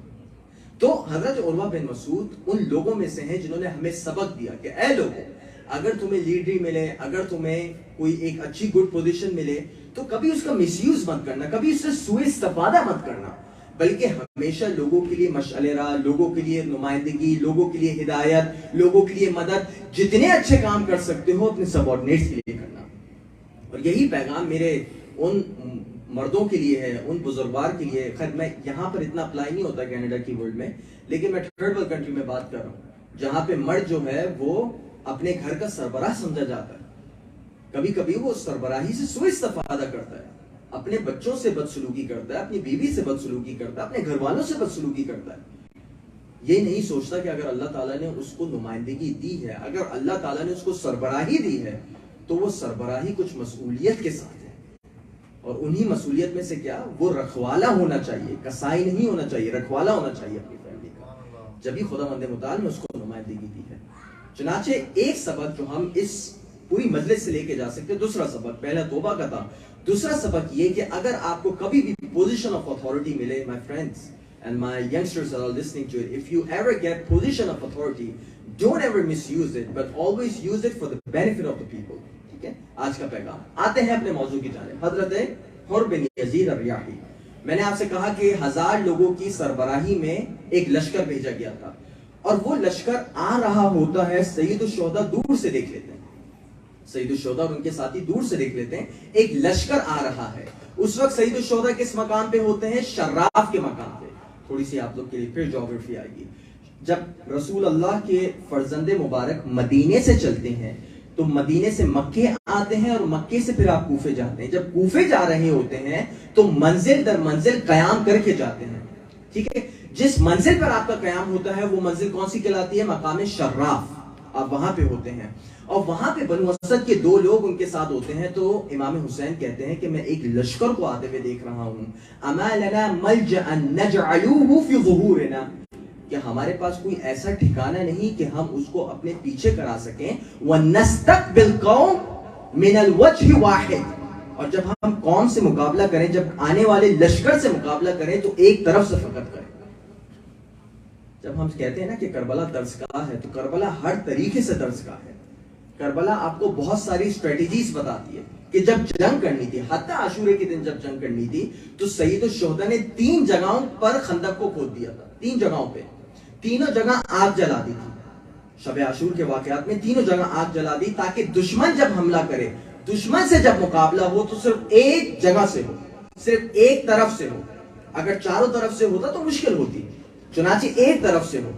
تو حضرت عروہ بن مسعود ان لوگوں میں سے ہیں جنہوں نے ہمیں سبق دیا کہ اے لوگوں، اگر تمہیں لیڈری ملے، اگر تمہیں کوئی ایک اچھی گڈ پوزیشن ملے تو کبھی اس کا مس یوز مت کرنا، کبھی اس سے سوء استفادہ مت کرنا، بلکہ ہمیشہ لوگوں کے لیے مشعل راہ، لوگوں کے لیے نمائندگی، لوگوں کے لیے ہدایت، لوگوں کے لیے مدد، جتنے اچھے کام کر سکتے ہو اپنے سبارڈینیٹس کے لیے کرنا. اور یہی پیغام میرے ان مردوں کے لیے ہے، ان بزرگوار کے لیے. خیر میں یہاں پر اتنا اپلائی نہیں ہوتا کینیڈا کی ورلڈ میں، لیکن میں تھرڈ ورلڈ کنٹری میں بات کر رہا ہوں جہاں پہ مرد جو ہے وہ اپنے گھر کا سربراہ سمجھا جاتا ہے. کبھی کبھی وہ سربراہی سے سوء استفادہ کرتا ہے، اپنے بچوں سے بدسلوکی کرتا ہے، اپنی بیوی سے بدسلوکی کرتا ہے، اپنے گھر والوں سے بدسلوکی کرتا ہے. یہ نہیں سوچتا کہ اگر اللہ تعالیٰ نے اس کو نمائندگی دی ہے، اگر اللہ تعالیٰ نے اس کو سربراہی دی ہے تو وہ سربراہی کچھ مسئولیت کے ساتھ ہے. اور انہی مسئولیت میں سے کیا، وہ رکھوالا ہونا چاہیے، کسائی نہیں ہونا چاہیے، رکھوالا ہونا چاہیے اپنی فیملی کا. جبھی خدا مند متعال نے اس کو نمائندگی دی ہے. چنانچہ ایک سبق جو ہم اس پوری مجلس سے لے کے جا سکتے، دوسرا سبق پہلا توبہ کا تھا، دوسرا سبق یہ کہ اگر آپ کو کبھی بھی پوزیشن آف اتھارٹی ملے، my friends and my youngsters that are listening to it, if you ever get position of authority, don't ever misuse it, but always use it for the benefit of the people. ٹھیک ہے، آج کا پیغام. آتے ہیں اپنے موضوع کی جانب. حضرت حر بن یزید الریاحی. میں نے آپ سے کہا کہ 1000 لوگوں کی سربراہی میں ایک لشکر بھیجا گیا تھا، اور وہ لشکر آ رہا ہوتا ہے. سید الشہداء دور سے دیکھ لیتے ہیں، سید الشہداء اور ان کے ساتھی دور سے دیکھ لیتے ہیں ایک لشکر آ رہا ہے. اس وقت سید الشہداء کس مقام پہ ہوتے ہیں؟ شراف کے مقام پہ. تھوڑی سی آپ لوگ کے لیے پھر جیوگرافی آئے گی. جب رسول اللہ کے فرزند مبارک مدینے سے چلتے ہیں تو مدینے سے مکے آتے ہیں، اور مکے سے پھر آپ کوفے جاتے ہیں. جب کوفے جا رہے ہوتے ہیں تو منزل در منزل قیام کر کے جاتے ہیں. ٹھیک ہے، جس منزل پر آپ کا قیام ہوتا ہے وہ منزل کون سی کہلاتی ہے؟ مقام شراف. آپ وہاں پہ ہوتے ہیں، اور وہاں پہ بنو اسد کے 2 لوگ ان کے ساتھ ہوتے ہیں. تو امام حسین کہتے ہیں کہ میں ایک لشکر کو آتے ہوئے دیکھ رہا ہوں. اما لنا ملجأ نجعلوه فی ظہورنا، کہ ہمارے پاس کوئی ایسا ٹھکانہ نہیں کہ ہم اس کو اپنے پیچھے کرا سکیں. وَنَسْتَقْبِلْ قَوْمٍ مِنَ الْوَجْهِ وَاحِدٍ، اور جب ہم قوم سے مقابلہ کریں، جب آنے والے لشکر سے مقابلہ کریں تو ایک طرف سے فقط کریں. جب ہم کہتے ہیں نا کہ کربلا درسگاہ ہے، تو کربلا ہر طریقے سے درسگاہ ہے. کربلا آپ کو بہت ساری اسٹریٹجیز بتاتی ہے کہ جب جنگ کرنی تھی، حتیٰ عاشورے کے دن جب جنگ کرنی تھی تو سید الشہداء نے 3 جگہوں پر خندق کو کھود دیا تھا. 3 جگہوں پہ، تینوں جگہ آگ جلا دی تھی. شب عاشور کے واقعات میں تینوں جگہ آگ جلا دی تاکہ دشمن جب حملہ کرے، دشمن سے جب مقابلہ ہو تو صرف ایک جگہ سے ہو، صرف ایک طرف سے ہو. اگر چاروں طرف سے ہوتا تو مشکل ہوتی، چنانچہ ایک طرف سے ہو.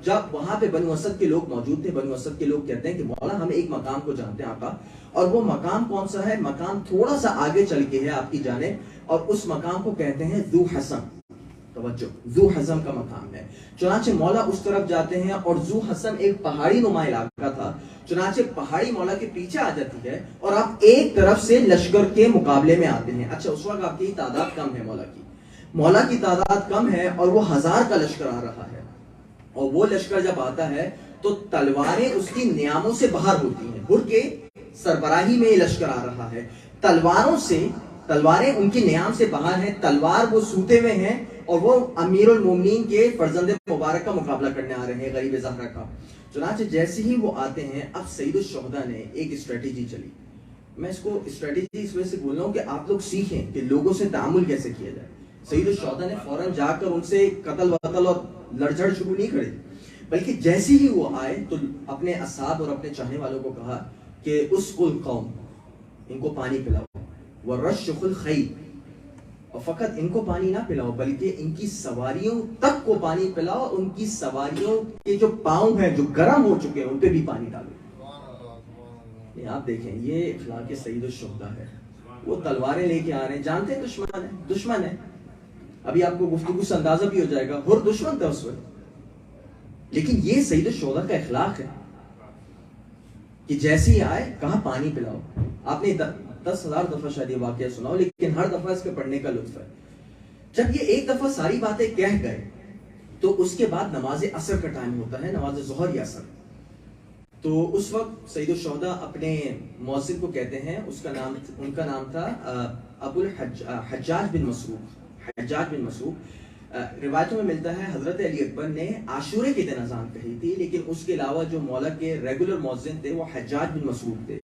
جب وہاں پہ بنو اسد کے لوگ موجود تھے، بنو اسد کے لوگ کہتے ہیں کہ مولا ہم ایک مقام کو جانتے ہیں آقا، اور وہ مقام کون سا ہے؟ مقام تھوڑا سا آگے چل کے ہے آپ کی جانب، اور اس مقام کو کہتے ہیں ذو حسن. توجہ، ذو حسن کا مقام ہے. چنانچہ مولا اس طرف جاتے ہیں، اور ذو حسن ایک پہاڑی نما علاقہ تھا. چنانچہ پہاڑی مولا کے پیچھے آ جاتی ہے اور آپ ایک طرف سے لشکر کے مقابلے میں آتے ہیں. اچھا، اس وقت آپ کی تعداد کم ہے، مولا کی تعداد کم ہے، اور وہ 1000 کا لشکر آ رہا ہے. اور وہ لشکر جب آتا ہے تو تلواریں اس کی نیاموں سے باہر ہوتی ہیں. ہر کے سربراہی میں یہ لشکر آ رہا ہے، تلواریں ان کی نیام سے باہر ہیں. تلوار وہ سوتے ہوئے ہیں، اور وہ امیر المومنین کے فرزند مبارک کا مقابلہ کرنے آ رہے ہیں، غریب زہرا کا. چنانچہ جیسے ہی وہ آتے ہیں، اب سید الشہداء نے ایک اسٹریٹجی چلی. میں اس کو اسٹریٹجی اس وجہ سے بول رہا ہوں کہ آپ لوگ سیکھیں کہ لوگوں سے تعامل کیسے کیا جائے. سید الشہداء نے فوراً جا کر ان سے قتل وقتل اور لڑجھڑ شروع نہیں کری، بلکہ جیسے ہی وہ آئے تو اپنے اصحاب اور اپنے چاہنے والوں کو کہا کہ اسقوا القوم، ان کو پانی پلاؤ، ورشقوا الخیل، اور فقط ان کو پانی نہ پلاؤ بلکہ ان کی سواریوں تک کو پانی پلاؤ، ان کی سواریوں کے جو پاؤں ہیں جو گرم ہو چکے ہیں ان پہ بھی پانی ڈالو. آپ دیکھیں یہ اخلاق سید الشہداء ہے. وہ تلواریں لے کے آ رہے ہیں، جانتے ہیں دشمن ہے. ابھی آپ کو گفتگو سے اندازہ بھی ہو جائے گا، ہر دشمن تھا اس وقت، لیکن یہ سید الشہداء کا اخلاق ہے کہ جیسے ہی آئے کہاں پانی پلاؤ. آپ نے 10,000 دفعہ شاید یہ واقعہ سنا ہو، لیکن ہر دفعہ اس کے پڑھنے کا لطف ہے. جب یہ ایک دفعہ ساری باتیں کہہ گئے تو اس کے بعد نماز عصر کا ٹائم ہوتا ہے، نماز ظہر یا عصر. تو اس وقت سید الشہداء اپنے مؤذن کو کہتے ہیں، ان کا نام تھا ابو حجاج بن مسروق. روایتوں میں ملتا ہے حضرت علی اکبر نے عاشورے کے دن اذان کہی تھی، لیکن اس کے علاوہ جو مولا کے ریگولر مؤذن تھے وہ حجاج بن مسروق تھے،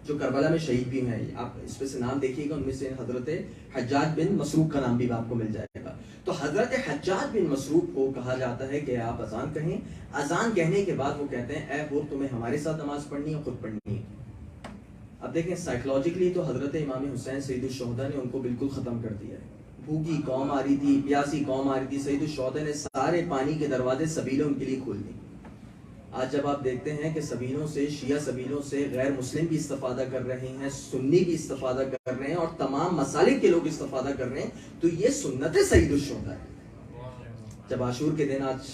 جو کربلا میں شہید بھی ہیں. آپ اس پہ سے نام دیکھیے گا، ان میں سے حضرت حجاج بن مسروق کا نام بھی آپ کو مل جائے گا. تو حضرت حجاج بن مسروق کو کہا جاتا ہے کہ آپ اذان کہیں. اذان کہنے کے بعد وہ کہتے ہیں اے حور، تمہیں ہمارے ساتھ نماز پڑھنی ہے خود پڑھنی ہے. اب دیکھیں سائیکولوجیکلی تو حضرت امام حسین سید الشہداء نے ان کو بالکل ختم کر دیا ہے. بھوکی قوم آ رہی تھی، پیاسی قوم آ رہی تھی، سید الشہداء نے سارے پانی کے دروازے سبیلوں ان کے لیے کھول دی. آج جب آپ دیکھتے ہیں کہ سبیلوں سے، شیعہ سبیلوں سے غیر مسلم بھی استفادہ کر رہے ہیں، سنی بھی استفادہ کر رہے ہیں، اور تمام مسالک کے لوگ استفادہ کر رہے ہیں، تو یہ سنت سید الشہداء ہے. جب عاشور کے دن آج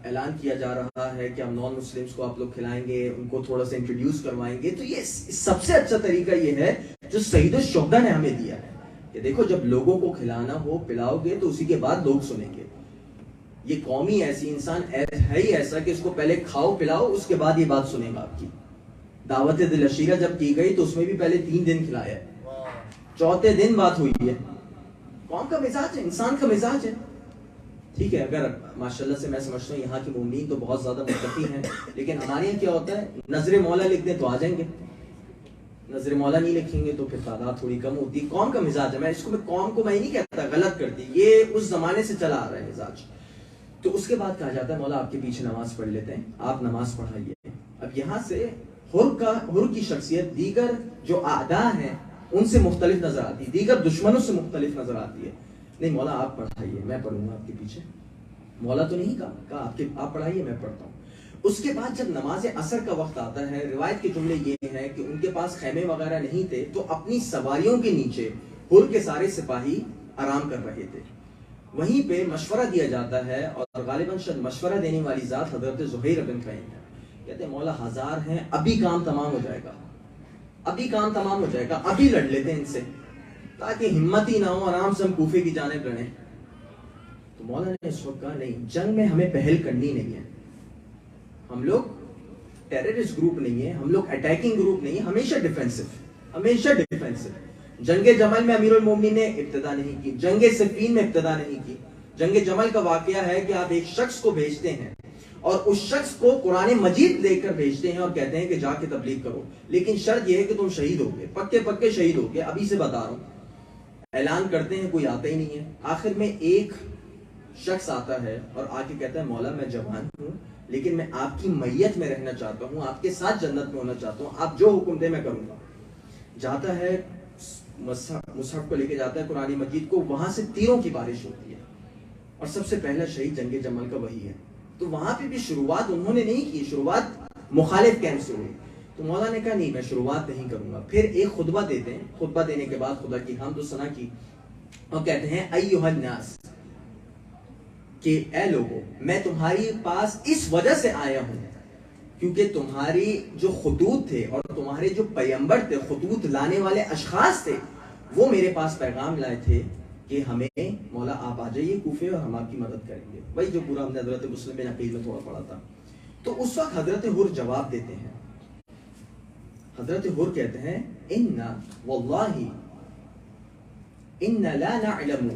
اعلان کیا جا رہا ہے کہ ہم نان مسلمز کو آپ لوگ کھلائیں گے، ان کو تھوڑا سا انٹروڈیوس کروائیں گے، تو یہ سب سے اچھا طریقہ یہ ہے جو سید الشہداء نے ہمیں دیا ہے کہ دیکھو جب لوگوں کو کھلانا ہو پلاؤ گے تو اسی کے بعد لوگ سنیں گے. یہ قومی ایسی انسان ہے ہی ایسا کہ اس کو پہلے کھاؤ پلاؤ، اس کے بعد یہ بات سنے گا آپ کی. دعوت دل عشیرہ جب کی گئی تو اس میں بھی پہلے 3 دن کھلایا ہے، چوتھے دن بات ہوئی ہے. قوم کا مزاج ہے، انسان کا مزاج ہے. ٹھیک ہے، اگر ماشاءاللہ سے میں سمجھتا ہوں یہاں کی مومنین تو بہت زیادہ متقی ہیں، لیکن ہمارے یہاں کیا ہوتا ہے، نظر مولا لکھ دیں تو آ جائیں گے، نظر مولا نہیں لکھیں گے تو پھر تعداد تھوڑی کم ہوتی. قوم کا مزاج ہے. میں اس کو قوم کو میں نہیں کہتا غلط کرتی، یہ اس زمانے سے چلا آ رہا ہے مزاج. تو اس کے بعد کہا جاتا ہے مولا آپ کے پیچھے نماز پڑھ لیتے ہیں، آپ نماز پڑھائیے. اب یہاں سے حر کی شخصیت دیگر جو اعداء ہیں ان سے مختلف نظر آتی ہے، دیگر دشمنوں سے مختلف نظر آتی ہے. نہیں مولا آپ پڑھائیے، میں پڑھوں گا آپ کے پیچھے. مولا تو نہیں کہا آپ پڑھائیے میں پڑھتا ہوں. اس کے بعد جب نماز عصر کا وقت آتا ہے، روایت کے جملے یہ ہیں کہ ان کے پاس خیمے وغیرہ نہیں تھے، تو اپنی سواریوں کے نیچے حر کے سارے سپاہی آرام کر رہے تھے. وہیں پہ مشورہ دیا جاتا ہے، اور غالباً مشورہ دینے والی ذات حضرت زہیر بن قیم ہے. کہتے ہیں مولا 1000 ہیں، ابھی کام تمام ہو جائے گا، ابھی لڑ لیتے ہیں ان سے تاکہ ہمت ہی نہ ہو، آرام سے ہم کوفے کی جانب لڑیں. تو مولا نے اس وقت کہا نہیں، جنگ میں ہمیں پہل کرنی نہیں ہے. ہم لوگ ٹیررسٹ گروپ نہیں ہے، ہم لوگ اٹیکنگ گروپ نہیں ہے، ہمیشہ ڈیفینسو. جنگ جمل میں امیر المومنین نے ابتدا نہیں کی، جنگ صفین میں ابتدا نہیں کی. جنگ جمل کا واقعہ ہے کہ آپ ایک شخص کو بھیجتے ہیں اور اس شخص کو قرآن مجید لے کر بھیجتے ہیں اور کہتے ہیں کہ جا کے تبلیغ کرو، لیکن شرط یہ ہے کہ تم شہید ہوگے، پکے شہید ہوگے. ابھی سے بتا رہا ہوں. اعلان کرتے ہیں، کوئی آتا ہی نہیں ہے. آخر میں ایک شخص آتا ہے اور آ کے کہتا ہے مولا میں جوان ہوں، لیکن میں آپ کی میت میں رہنا چاہتا ہوں، آپ کے ساتھ جنت میں ہونا چاہتا ہوں، آپ جو حکم دے میں کروں گا. جاتا ہے، مصحف کو لے کے جاتا ہے قرآن مجید کو، وہاں سے تیروں کی بارش ہوتی ہے اور سب سے پہلا شہید جنگ جمل کا وہی ہے. تو وہاں پہ بھی شروعات انہوں نے نہیں کی، شروعات مخالف کیمپ سے ہوئی. تو مولا نے کہا نہیں میں شروعات نہیں کروں گا. پھر ایک خطبہ دیتے ہیں، خطبہ دینے کے بعد خدا کی حمد و ثنا کی اور کہتے ہیں ایھا الناس، کہ اے لوگوں میں تمہاری پاس اس وجہ سے آیا ہوں کیونکہ تمہاری جو خطوط تھے اور تمہارے جو پیغمبر تھے، خطوط لانے والے اشخاص تھے، وہ میرے پاس پیغام لائے تھے کہ ہمیں مولا آپ آ جائیے کوفے اور ہم آپ کی مدد کریں گے. وہی جو پورا ہم نے حضرت مسلم بن عقیل میں تھوڑا پڑھا تھا. تو اس وقت حضرت حر جواب دیتے ہیں. حضرت حر کہتے ہیں ان واللہ ان لا نعلم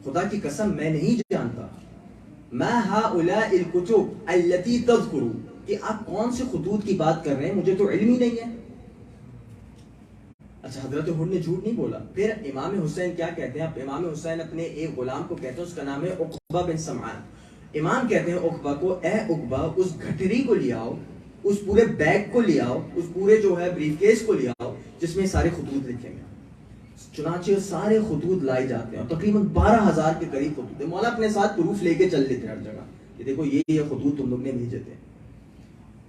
خدا کی قسم میں نہیں جانتا ما هؤلاء الكتب التي تذكر کہ آپ کون سے خطوط کی بات کر رہے ہیں، مجھے تو علم ہی نہیں ہے. اچھا حضرت حر نے جھوٹ نہیں بولا. پھر امام حسین کیا کہتے ہیں؟ امام حسین اپنے ایک غلام کو کہتے ہیں، اس کا نام ہے عقبہ بن سمعان. امام کہتے ہیں عقبہ کو، اے عقبہ اس گھٹری کو لے آؤ، اس پورے بیگ کو لے آؤ، اس پورے جو ہے بریف کیس کو لے آؤ جس میں سارے خطوط لکھے ہیں. چنانچہ سارے خطوط لائے جاتے ہیں، تقریباً 12,000 کے قریب خطوط. مولا اپنے ساتھ پروف لے کے چل لیتے ہر جگہ کہ دیکھو یہ خطوط تم لوگ نے بھیجے تھے.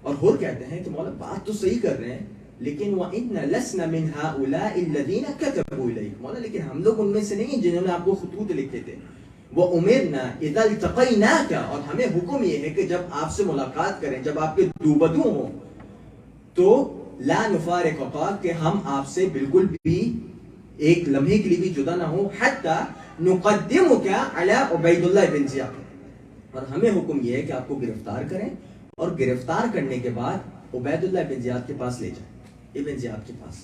اور حر کہتے ہیں کہ مولا بات تو صحیح کر رہے ہیں، لیکن وَإِنَّ لَسْنَ مِنْ هَؤُلَاءِ الَّذِينَ كَتَبُوا إِلَيْكَ، مولا لیکن ہم لوگ ان میں سے نہیں جنہوں نے آپ کو خطوط لکھے تھے. وَأُمِرْنَا إِذَا الْتَقَيْنَاكَ، اور ہمیں حکم یہ ہے کہ جب آپ سے ملاقات کریں، جب آپ کے دوبدو ہوں تو لا نفارقك، کہ ہم آپ سے بالکل بھی ایک لمحے کے لیے بھی جدا نہ ہوں. حتی نقدمک علی عبید اللہ بن زیاد، اور ہمیں حکم یہ ہے کہ آپ کو گرفتار کریں اور گرفتار کرنے کے بعد عبید اللہ بن زیاد کے پاس لے جائیں، ابن زیاد کے پاس.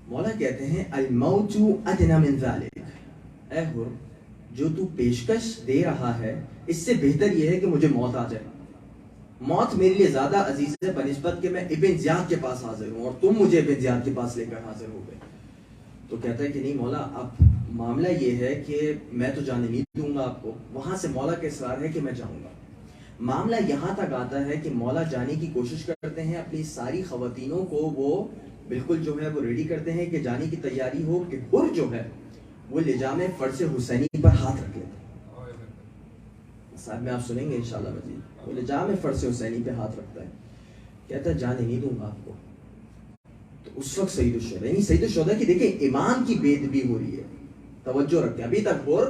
مولا کہتے ہیں الموت ادنی من ذلک، اے حر جو تو پیشکش دے رہا ہے اس سے بہتر یہ ہے کہ مجھے موت آ جائے. موت میرے لیے زیادہ عزیز ہے بنسبت کہ میں ابن زیاد کے پاس حاضر ہوں اور تم مجھے ابن زیاد کے پاس لے کر حاضر ہو گئے. تو کہتا ہے کہ نہیں مولا، اب معاملہ یہ ہے کہ میں تو جانے نہیں دوں گا آپ کو. وہاں سے مولا کا اصرار ہے کہ میں جاؤں گا. معاملہ یہاں تک آتا ہے کہ مولا جانے کی کوشش کرتے ہیں، اپنی ساری خواتینوں کو وہ بالکل جو ہے وہ ریڈی کرتے ہیں کہ جانے کی تیاری ہو کہ حر جو ہے وہ لجام فرس حسینی پر ہاتھ رکھ لیتا ہے. صاحب میں آپ سنیں گے انشاءاللہ مزید. وہ لجام فرس حسینی پہ ہاتھ رکھتا ہے، کہتا ہے جانے نہیں دوں گا آپ کو. تو اس وقت سید الشہداء، یعنی سید الشہداء کی دیکھیں امام کی بے ادبی ہو رہی ہے. توجہ رکھیں، ابھی تک حر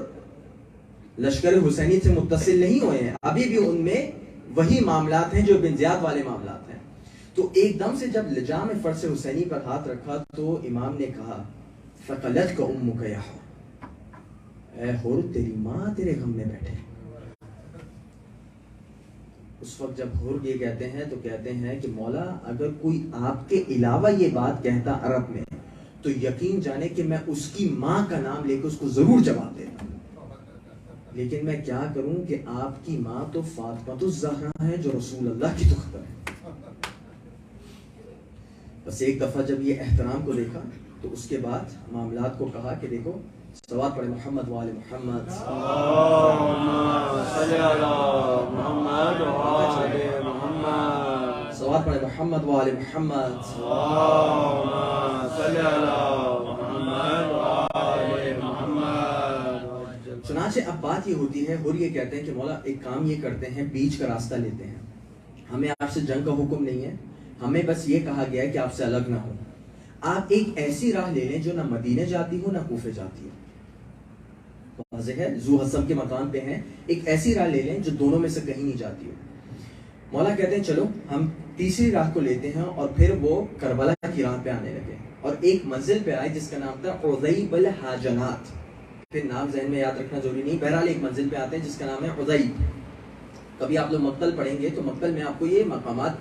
لشکر حسینی سے متصل نہیں ہوئے ہیں، ابھی بھی ان میں وہی معاملات ہیں جو بن زیاد والے معاملات ہیں. تو ایک دم سے جب لجام فرس حسینی پر ہاتھ رکھا تو امام نے کہا ثقلتک امک یا حر، اے حر تیری ماں تیرے غم میں بیٹھے. اس وقت جب حر یہ کہتے ہیں تو کہتے ہیں کہ مولا اگر کوئی آپ کے علاوہ یہ بات کہتا عرب میں تو یقین جانے کہ میں اس کی ماں کا نام لے کے اس کو ضرور جواب دیتا، لیکن میں کیا کروں کہ آپ کی ماں تو فاطمہ الزہرا ہے جو رسول اللہ کی دختر ہے. بس ایک دفعہ جب یہ احترام کو دیکھا تو اس کے بعد معاملات کو کہا کہ دیکھو صلوات پڑھے محمد وآل محمد، صلوات پڑھے محمد وآل محمد. چنانچہ اب بات یہ ہوتی ہے، حر یہ کہتے ہیں کہ مولا ایک کام یہ کرتے ہیں، بیچ کا راستہ لیتے ہیں. ہمیں آپ سے جنگ کا حکم نہیں ہے، ہمیں بس یہ کہا گیا ہے کہ آپ سے الگ نہ ہو. آپ ایک ایسی راہ لے لیں جو نہ مدینے جاتی ہو نہ کوفے جاتی ہو. واضح ہے، ذو حسم کے مقام پہ ہیں، ایک ایسی راہ لے لیں جو دونوں میں سے کہیں نہیں جاتی ہو. مولا کہتے ہیں چلو ہم تیسری راہ کو لیتے ہیں، اور پھر وہ کربلا کی راہ پہ آنے لگے اور ایک منزل پہ آئے جس کا نام تھا عذیب الحاجنات. پھر نام ذہن میں یاد رکھنا ضروری نہیں، بہرحال ایک منزل پہ آتے ہیں جس کا نام ہے عذیب. کبھی آپ لوگ مقتل پڑھیں گے تو مقتل میں آپ کو یہ مقامات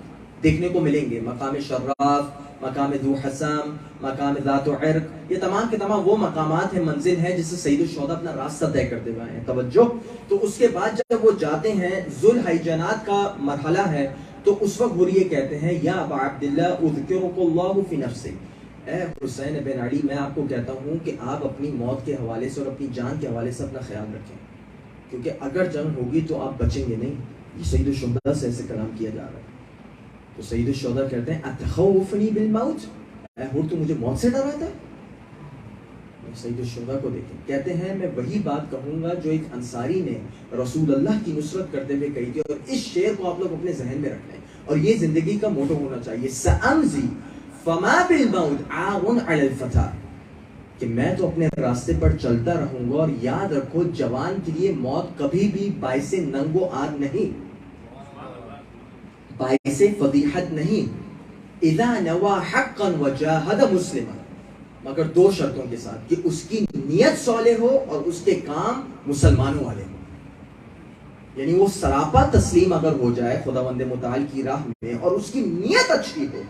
دیکھنے کو ملیں گے، مقام شراف، مقام ذو حسام، مقام ذات عرق. یہ تمام کے تمام وہ مقامات ہیں، منزل ہے جس سے سید الشہداء اپنا راستہ طے کرتے ہوئے ہیں. توجہ. تو اس کے بعد جب وہ جاتے ہیں ذوالحجنات کا مرحلہ ہے تو اس وقت وہ یہ کہتے ہیں یا ابا عبداللہ اذکرک اللہ فی نفسک، اے حسین بن علی میں آپ کو کہتا ہوں کہ آپ اپنی موت کے حوالے سے اور اپنی جان کے حوالے سے اپنا خیال رکھیں، کیونکہ اگر جنگ ہوگی تو آپ بچیں گے نہیں. یہ سید الشہداء سے ایسے کلام کیا جا رہا ہے. تو سید الشہداء کہتے ہیں اتخوفنی بالموت، اے حر تو مجھے موت سے ڈراتا ہے. سید الشہداء کو دیکھیں، کہتے ہیں میں وہی بات کہوں گا جو ایک انصاری نے رسول اللہ کی نصرت کرتے ہوئے کہی تھی، اور اس شعر کو آپ لوگ اپنے ذہن میں رکھ لیں اور یہ زندگی کا موٹو ہونا چاہیے. سأمضی فما بالموت عار علی الفتى، کہ میں تو اپنے راستے پر چلتا رہوں گا، اور یاد رکھو جوان کے لیے موت کبھی بھی باعث ننگ و آر نہیں، باعث فضیحت نہیں. اذا نوى حقا وجاهد مسلما، مگر دو شرطوں کے ساتھ کہ اس کی نیت صالح ہو اور اس کے کام مسلمانوں والے ہوں. یعنی وہ سراپا تسلیم اگر ہو جائے خداوند متعال کی راہ میں اور اس کی نیت اچھی ہو،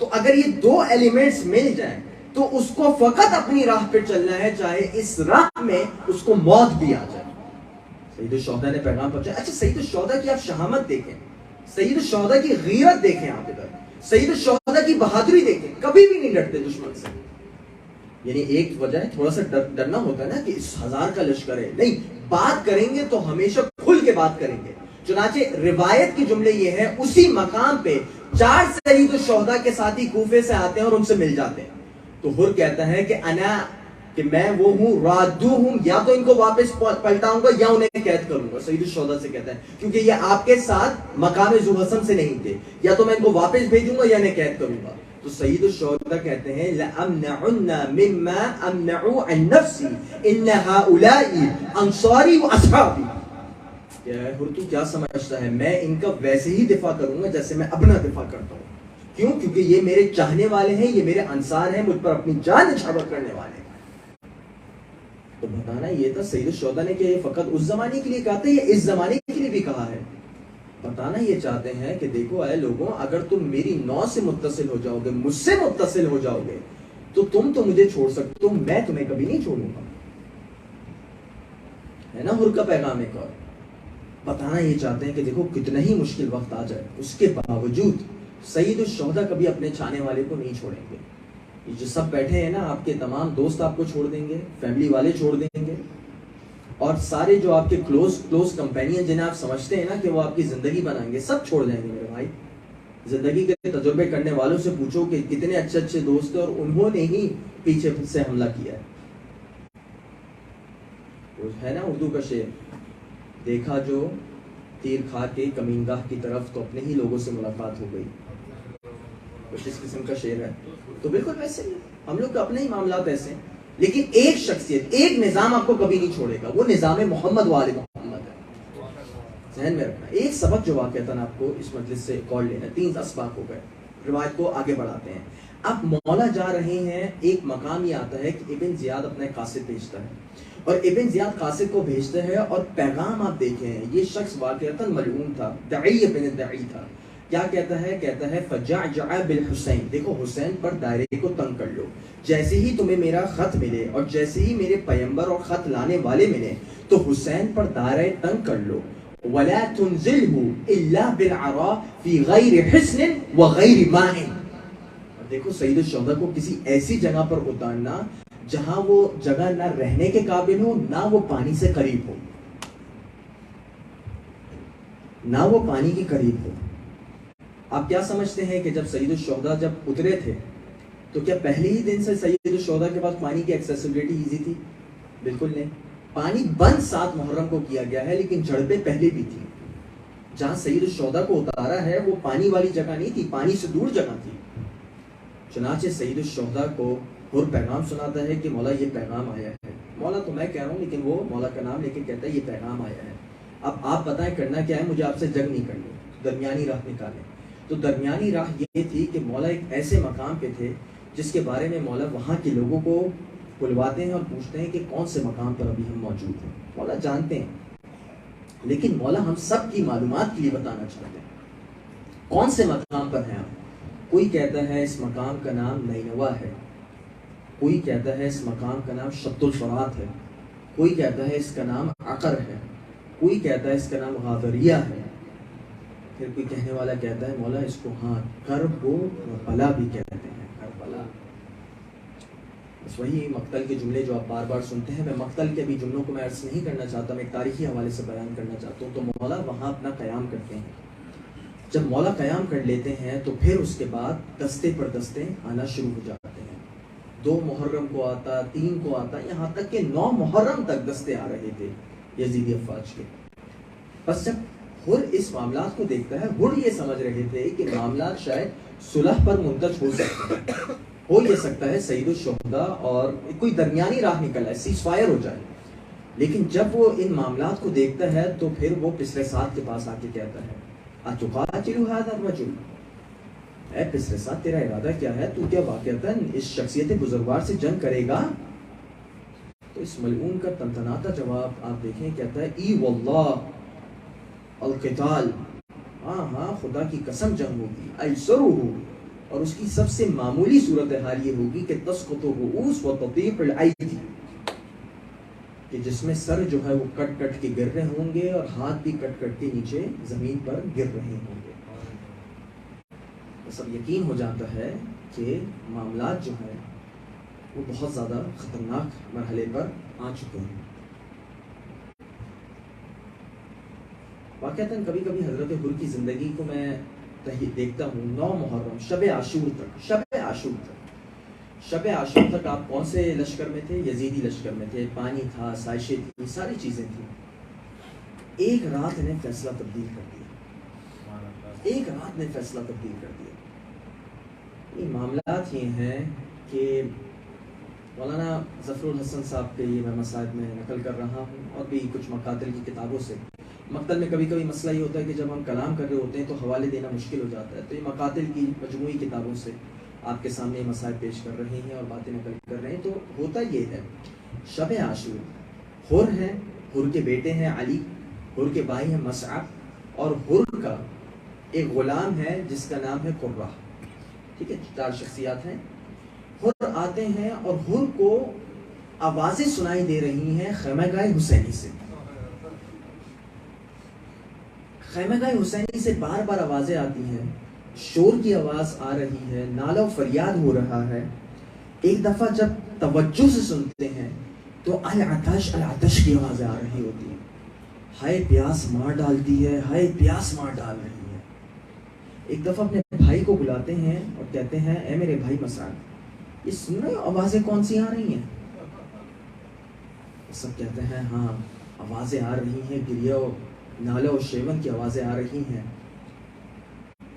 تو اگر یہ دو ایلیمنٹس مل جائیں تو اس کو فقط اپنی راہ پہ چلنا ہے، چاہے اس راہ میں اس کو موت بھی آ جائے۔ سید الشہداء نے پیغام پہنچایا۔ اچھا سید الشہداء کی آپ شہامت دیکھیں، سید الشہداء کی غیرت دیکھیں، آپ ادھر سید الشہداء کی بہادری دیکھیں، کبھی بھی نہیں ڈرتے دشمن سے۔ یعنی ایک وجہ ہے تھوڑا سا ڈرنا ہوتا ہے نا کہ اس 1000 کا لشکر ہے، نہیں، بات کریں گے تو ہمیشہ کھل کے بات کریں گے۔ چنانچہ روایت کے جملے یہ ہے، اسی مقام پہ 4 سید الشہداء کے ساتھی کوفے سے آتے ہیں اور ان سے مل جاتے ہیں۔ تو حر کہتا ہے کہ میں وہ ہوں، رادو ہوں، یا تو ان کو واپس پلٹاؤں گا یا انہیں قید کروں گا۔ سید الشہداء سے کہتا ہے کیونکہ یہ آپ کے ساتھ مقام ذو حسن سے نہیں تھے، یا تو میں ان کو واپس بھیجوں گا یا انہیں قید کروں گا۔ تو سید الشہداء کہتے ہیں لَأَمْنَعُنَّ مِمَّا أَمْنَعُوا عَنْ نَفْسِي إِنَّ هَؤُلَاءِ أَنصَارِي وَأَصْحَابِي۔ حر تو کیا سمجھتا ہے، میں ان کا ویسے ہی دفاع کروں گا جیسے میں اپنا دفاع کرتا ہوں۔ کیوں؟ کیونکہ یہ میرے چاہنے والے ہیں، یہ میرے انصار ہیں، مجھ پر اپنی جان نچھاور کرنے والے ہیں۔ تو بتانا یہ تھا سید الشہداء نے کہ یہ فقط اس زمانے کے لیے کہا تھا، یہ اس زمانے کے لیے بھی کہا ہے۔ بتانا یہ چاہتے ہیں کہ دیکھو اے لوگوں، اگر تم میری نو سے متصل ہو جاؤ گے، مجھ سے متصل ہو جاؤ گے، تو تم تو مجھے چھوڑ سکتے ہو، میں تمہیں کبھی نہیں چھوڑوں گا۔ ہے نا حر کا پیغام ایک اور۔ بتانا یہ چاہتے ہیں کہ دیکھو کتنا ہی مشکل وقت آ جائے، اس کے باوجود سید الشہداء کبھی اپنے چاہنے والے کو نہیں چھوڑیں گے۔ یہ جو سب بیٹھے ہیں نا، آپ کے تمام دوست آپ کو چھوڑ دیں گے، فیملی والے چھوڑ دیں گے، اور سارے جو آپ کے کلوز کمپینین جنہیں آپ سمجھتے ہیں نا کہ وہ آپ کی زندگی بنائیں گے، سب چھوڑ جائیں گے میرے بھائی۔ زندگی کے تجربے کرنے والوں سے پوچھو کہ کتنے اچھے اچھے دوست ہیں اور انہوں نے ہی پیچھے سے حملہ کیا ہے۔ ہے نا اردو کا شعر، دیکھا جو تیر کھا کے کمینگاہ کی طرف تو اپنے ہی لوگوں سے ملاقات ہو گئی، کچھ اس قسم کا شعر ہے۔ تو بالکل ویسے ہی ہم لوگ کا اپنے ہی معاملات ایسے ہیں، لیکن ایک شخصیت، ایک نظام آپ کو کبھی نہیں چھوڑے گا، وہ نظام محمد وآل محمد ہے۔ ذہن میں رکھنا۔ ایک سبق جو واقعتاً آپ کو اس مجلس سے کال لینا، 3 اسباق ہو گئے، روایت کو آگے بڑھاتے ہیں۔ اب مولا جا رہے ہیں، ایک مقام یہ آتا ہے کہ ابن زیاد اپنا قاصد بھیجتا ہے، اور ابن زیاد قاصد کو بھیجتا ہے، اور پیغام آپ دیکھیں، یہ شخص واقعتاً ملعون تھا، دعی ابن دعی تھا۔ کیا کہتا ہے فَجَعْجَعَ بِالْحُسَيْن، دیکھو حسین پر دائرے کو تنگ کر لو، جیسے ہی تمہیں میرا خط ملے اور جیسے ہی میرے پیمبر اور خط لانے والے ملے تو حسین پر دائرے تنگ کر لو۔ وَلَا تُنزِلْهُ إِلَّا بِالْعَرَاءِ فِي غَيْرِ حِسْنٍ وَغَيْرِ مَاءٍ۔ دیکھو سید الشہداء کو کسی ایسی جگہ پر اتارنا جہاں وہ جگہ نہ رہنے کے قابل ہو، نہ وہ پانی سے قریب ہو، نہ وہ پانی کے قریب ہو۔ آپ کیا سمجھتے ہیں کہ جب سید الشہداء جب اترے تھے تو کیا پہلے ہی دن سے سید الشہداء کے پاس پانی کی ایکسیسیبلٹی ایزی تھی؟ بالکل نہیں۔ پانی بند 7 محرم کو کیا گیا ہے، لیکن جھڑپیں پہلے بھی تھی۔ جہاں سید الشہداء کو اتارا ہے وہ پانی والی جگہ نہیں تھی، پانی سے دور جگہ تھی۔ چنانچہ سید الشہداء کو حر پیغام سناتا ہے کہ مولا یہ پیغام آیا ہے۔ مولا تو میں کہہ رہا ہوں، لیکن وہ مولا کا نام لے کے کہتا ہے یہ پیغام آیا ہے، اب آپ بتائیں کرنا کیا ہے، مجھے آپ سے جنگ نہیں کرنی، درمیانی راہ نکالیں۔ تو درمیانی راہ یہ تھی کہ مولا ایک ایسے مقام پہ تھے جس کے بارے میں مولا وہاں کے لوگوں کو بلواتے ہیں اور پوچھتے ہیں کہ کون سے مقام پر ابھی ہم موجود ہیں۔ مولا جانتے ہیں، لیکن مولا ہم سب کی معلومات کے لیے بتانا چاہتے ہیں کون سے مقام پر ہیں آپ۔ کوئی کہتا ہے اس مقام کا نام نینوا ہے، کوئی کہتا ہے اس مقام کا نام شط الفرات ہے، کوئی کہتا ہے اس کا نام عقر ہے، کوئی کہتا ہے اس کا نام غادریہ ہے، پھر کوئی کہنے والا کہتا ہے مولا اس کو ہاں کرب و بلا بھی کہتے ہیں، کربلا۔ بس وہی مقتل کے جملے جو آپ بار بار سنتے ہیں، میں مقتل کے بھی جملوں کو میں عرض نہیں کرنا چاہتا، میں ایک تاریخی حوالے سے بیان کرنا چاہتا ہوں۔ تو مولا وہاں اپنا قیام کرتے ہیں۔ جب مولا قیام کر لیتے ہیں تو پھر اس کے بعد دستے پر دستے آنا شروع ہو جاتے ہیں۔ 2 محرم کو آتا، 3 کو آتا، یہاں تک کہ 9 محرم تک دستے آ رہے تھے یزیدی افواج کے۔ بس جب حر اس معاملات کو دیکھتا ہے، حر یہ سمجھ رہے تھے کہ معاملات شاید صلح پر منتج ہو سکتے ہیں، ہو یہ سکتا ہے سید الشہداء اور کوئی درمیانی راہ نکل آئے، سیز فائر ہو جائے۔ لیکن جب وہ ان معاملات کو دیکھتا ہے تو پھر وہ پسرے سات کے پاس آ کے کہتا ہے اتقاتل هذا الرجل، اے پسرے سات تیرا ارادہ کیا ہے، تو کیا واقعتاً اس شخصیت بزرگوار سے جنگ کرے گا؟ تو اس ملعون کا تنتناتا جواب آپ دیکھیں، کہتا ہے ای واللہ القتال، ہاں ہاں خدا کی قسم جنگ ہوگی، ایسرہ، اور اس کی سب سے معمولی صورتحال یہ ہوگی کہ تسقط الرؤوس وتطیح الایدی، کہ جس میں سر جو ہے وہ کٹ کٹ کے گر رہے ہوں گے اور ہاتھ بھی کٹ کٹ کے نیچے زمین پر گر رہے ہوں گے. سب یقین ہو جاتا ہے کہ معاملات جو ہے وہ بہت زیادہ خطرناک مرحلے پر آ چکے ہیں. واقعتاً کبھی کبھی حضرت حر کی زندگی کو میں دیکھتا ہوں. 9 محرم شب عاشور تک آپ کون سے لشکر میں تھے؟ یزیدی لشکر میں تھے. پانی تھا، سائشیں تھی، ساری چیزیں تھیں. ایک رات نے فیصلہ تبدیل کر دیا. یہ معاملات یہ ہیں کہ مولانا ظفر الحسن صاحب کے یہ میں مسائل میں نقل کر رہا ہوں اور بھی کچھ مقاتل کی کتابوں سے. مقتل میں کبھی کبھی مسئلہ یہ ہوتا ہے کہ جب ہم کلام کر رہے ہوتے ہیں تو حوالے دینا مشکل ہو جاتا ہے. تو یہ مقاتل کی مجموعی کتابوں سے آپ کے سامنے مسائل پیش کر رہے ہیں اور باتیں نقل کر رہے ہیں. تو ہوتا یہ ہے، شب عاشور، حر ہیں، حر کے بیٹے ہیں علی، حر کے بھائی ہیں مصعب، اور حر کا ایک غلام ہے جس کا نام ہے قرہ. ٹھیک ہے، 4 شخصیات ہیں. حر آتے ہیں اور حر کو آوازیں سنائی دے رہی ہیں خیمہ گاہ حسینی سے. خیمہ گاہ حسینی سے بار بار آوازیں آتی ہیں، شور کی آواز آ رہی ہے، نالہ و فریاد ہو رہا ہے. ایک دفعہ جب توجہ سے سنتے ہیں تو العطش العطش کی آوازیں آ رہی ہوتی ہیں. ہائے پیاس مار ڈالتی ہے، ہائے پیاس مار ڈال رہی ہے. ایک دفعہ اپنے بھائی کو بلاتے ہیں اور کہتے ہیں اے میرے بھائی مصعب، یہ سن رہے ہو آوازیں کون سی آ رہی ہیں؟ سب کہتے ہیں ہاں آوازیں آ رہی ہیں، گریہ و نالہ و شیون کی آوازیں آ رہی ہیں،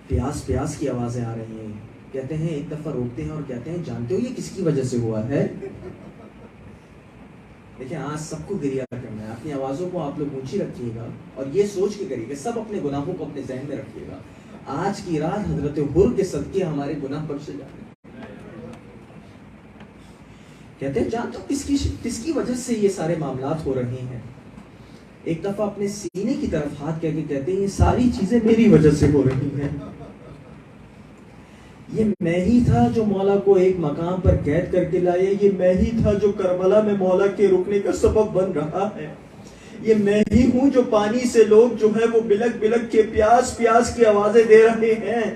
پیاس پیاس کی آوازیں آ رہی ہیں. کہتے ہیں ایک دفعہ روکتے ہیں اور کہتے ہیں جانتے ہو یہ کس کی وجہ سے ہوا ہے؟ دیکھیں آج سب کو گریہ کرنا ہے. اپنی آوازوں کو آپ لوگ اونچی رکھیے گا اور یہ سوچ کے کریے گا، سب اپنے گناہوں کو اپنے ذہن میں رکھیے گا. آج کی رات حضرت حر کے صدقے ہمارے گناہ بخشے جا رہے ہیں. کہتے ہیں جانتے ہو کس کی وجہ سے یہ سارے معاملات ہو رہے ہیں؟ ایک دفعہ اپنے سینے کی طرف ہاتھ کہہ کے کہتے ہیں یہ ساری چیزیں میری وجہ سے ہو رہی ہیں. یہ میں ہی تھا جو مولا کو ایک مقام پر قید کر کے لائے، یہ میں ہی تھا جو کربلا میں مولا کے رکنے کا سبب بن رہا ہے، یہ میں ہی ہوں جو پانی سے لوگ جو ہے وہ بلک بلک کے پیاس پیاس کی آوازیں دے رہے ہیں.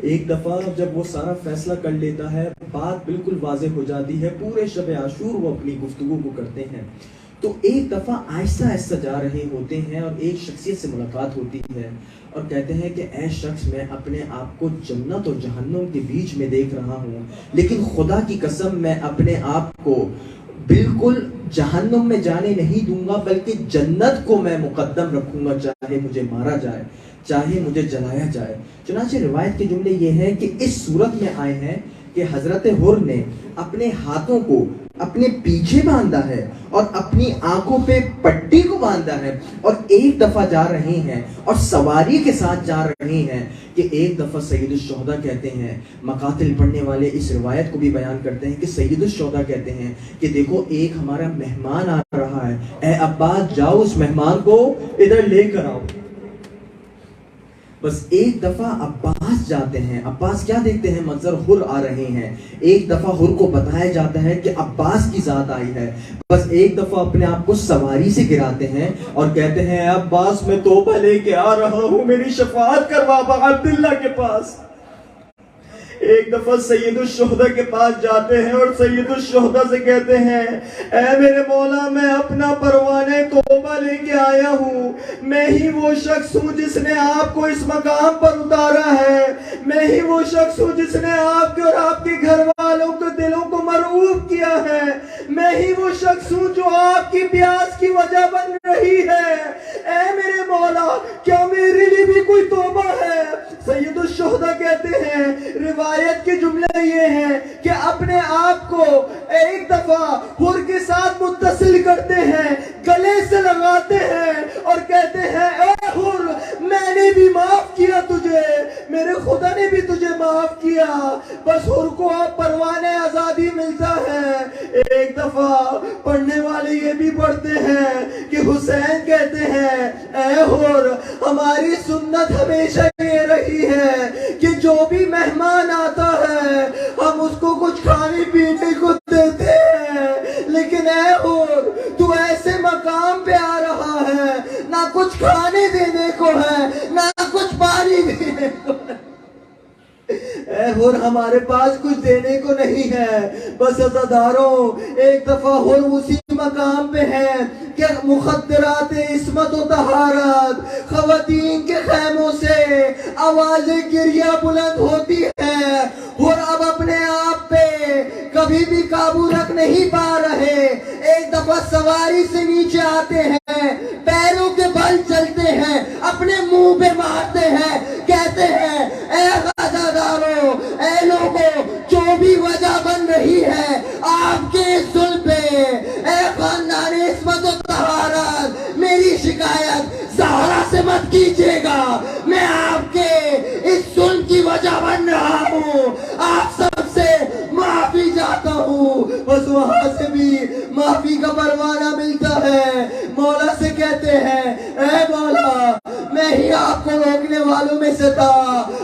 ایک دفعہ جب وہ سارا فیصلہ کر لیتا ہے، بات بالکل واضح ہو جاتی ہے. پورے شب عاشور وہ اپنی گفتگو کو کرتے ہیں. تو ایک دفعہ آہستہ آہستہ جا رہے ہوتے ہیں اور ایک شخصیت سے ملاقات ہوتی ہے اور کہتے ہیں کہ اے شخص، میں اپنے آپ کو جنت اور جہنم کے بیچ میں دیکھ رہا ہوں، لیکن خدا کی قسم میں اپنے آپ کو بالکل جہنم میں جانے نہیں دوں گا، بلکہ جنت کو میں مقدم رکھوں گا، چاہے مجھے مارا جائے، چاہے مجھے جلایا جائے. چنانچہ روایت کے جملے یہ ہیں کہ اس صورت میں آئے ہیں کہ حضرت حر نے اپنے ہاتھوں کو اپنے پیچھے باندھا ہے اور اپنی آنکھوں پہ پٹی کو باندھا ہے اور ایک دفعہ جا رہے ہیں اور سواری کے ساتھ جا رہے ہیں کہ ایک دفعہ سید الشہداء کہتے ہیں، مقاتل پڑھنے والے اس روایت کو بھی بیان کرتے ہیں کہ سید الشہداء کہتے ہیں کہ دیکھو ایک ہمارا مہمان آ رہا ہے، اے عباس جاؤ اس مہمان کو ادھر لے کر آؤ. بس ایک دفعہ عباس جاتے ہیں، عباس کیا دیکھتے ہیں؟ منظر حر آ رہے ہیں. ایک دفعہ حر کو بتایا جاتا ہے کہ عباس کی ذات آئی ہے. بس ایک دفعہ اپنے آپ کو سواری سے گراتے ہیں اور کہتے ہیں عباس میں توبہ لے کے آ رہا ہوں، میری شفاعت کروا ابا عبداللہ کے پاس. ایک دفعہ سید الشہداء کے پاس جاتے ہیں اور سید الشہداء سے کہتے ہیں اے میرے مولا، میں اپنا پروانے توبہ لے کے آیا ہوں، میں ہی وہ شخص ہوں جس نے آپ کو اس مقام پر اتارا ہے، میں ہی وہ شخص ہوں جس نے آپ کے اور آپ کے گھر والوں کے دلوں کو مرعوب کیا ہے، میں ہی وہ شخص ہوں جو آپ کی پیاس کی وجہ بن رہی ہے. اے میرے مولا، کیا میرے لیے بھی کوئی توبہ ہے؟ سید الشہداء کہتے ہیں، روایت کے جملے یہ ہیں کہ اپنے آپ کو ایک دفعہ حر کے ساتھ متصل کرتے ہیں، گلے سے لگاتے ہیں اور کہتے ہیں اے حر، میں نے بھی معاف کیا تجھے، میرے خدا نے بھی تجھے معاف کیا. بس حر کو آپ پروانے آزادی ملتا ہے. ایک دفعہ پڑھنے والے یہ بھی پڑھتے ہیں کہ حسین کہتے ہیں اے حر، ہماری سنت ہمیشہ یہ رہی ہے کہ جو بھی مہمان آتا ہے ہم اس کو کچھ کھانے پینے کو دیتے ہیں، لیکن اے حور تو ایسے مقام پہ آ رہا ہے نہ کچھ کھانے دینے کو ہے نہ کچھ پانی دینے کو ہے۔ اے حور ہمارے پاس کچھ دینے کو نہیں ہے۔ بس عزاداروں ایک دفعہ حور اسی مقام پہ ہے کہ مخدرات عصمت و طہارت، خواتین کے خیموں سے آوازیں گریہ بلند ہوتی ہے، اور اب اپنے آپ پہ کبھی بھی قابو رکھ نہیں پا رہے۔ ایک دفعہ سواری سے نیچے آتے ہیں، پیروں کے بل چلتے ہیں، اپنے منہ پہ مارتے ہیں، کہتے ہیں اے غزاداروں، اے لوگوں، جو بھی وجہ بن رہی ہے آپ کے ظلم پہ، اے خاندان عصمت و طہارت، میری شکایت زہرا سے مت کیجیے گا، میں آپ کے اس ظلم کی وجہ بن رہا ہوں، آپ سب سے معافی چاہتا ہوں۔ بس وہاں سے بھی معافی کا پروانہ ملتا ہے، مولا سے کہتے ہیں اے مولا میں ہی آپ کو روکنے والوں میں سے تھا،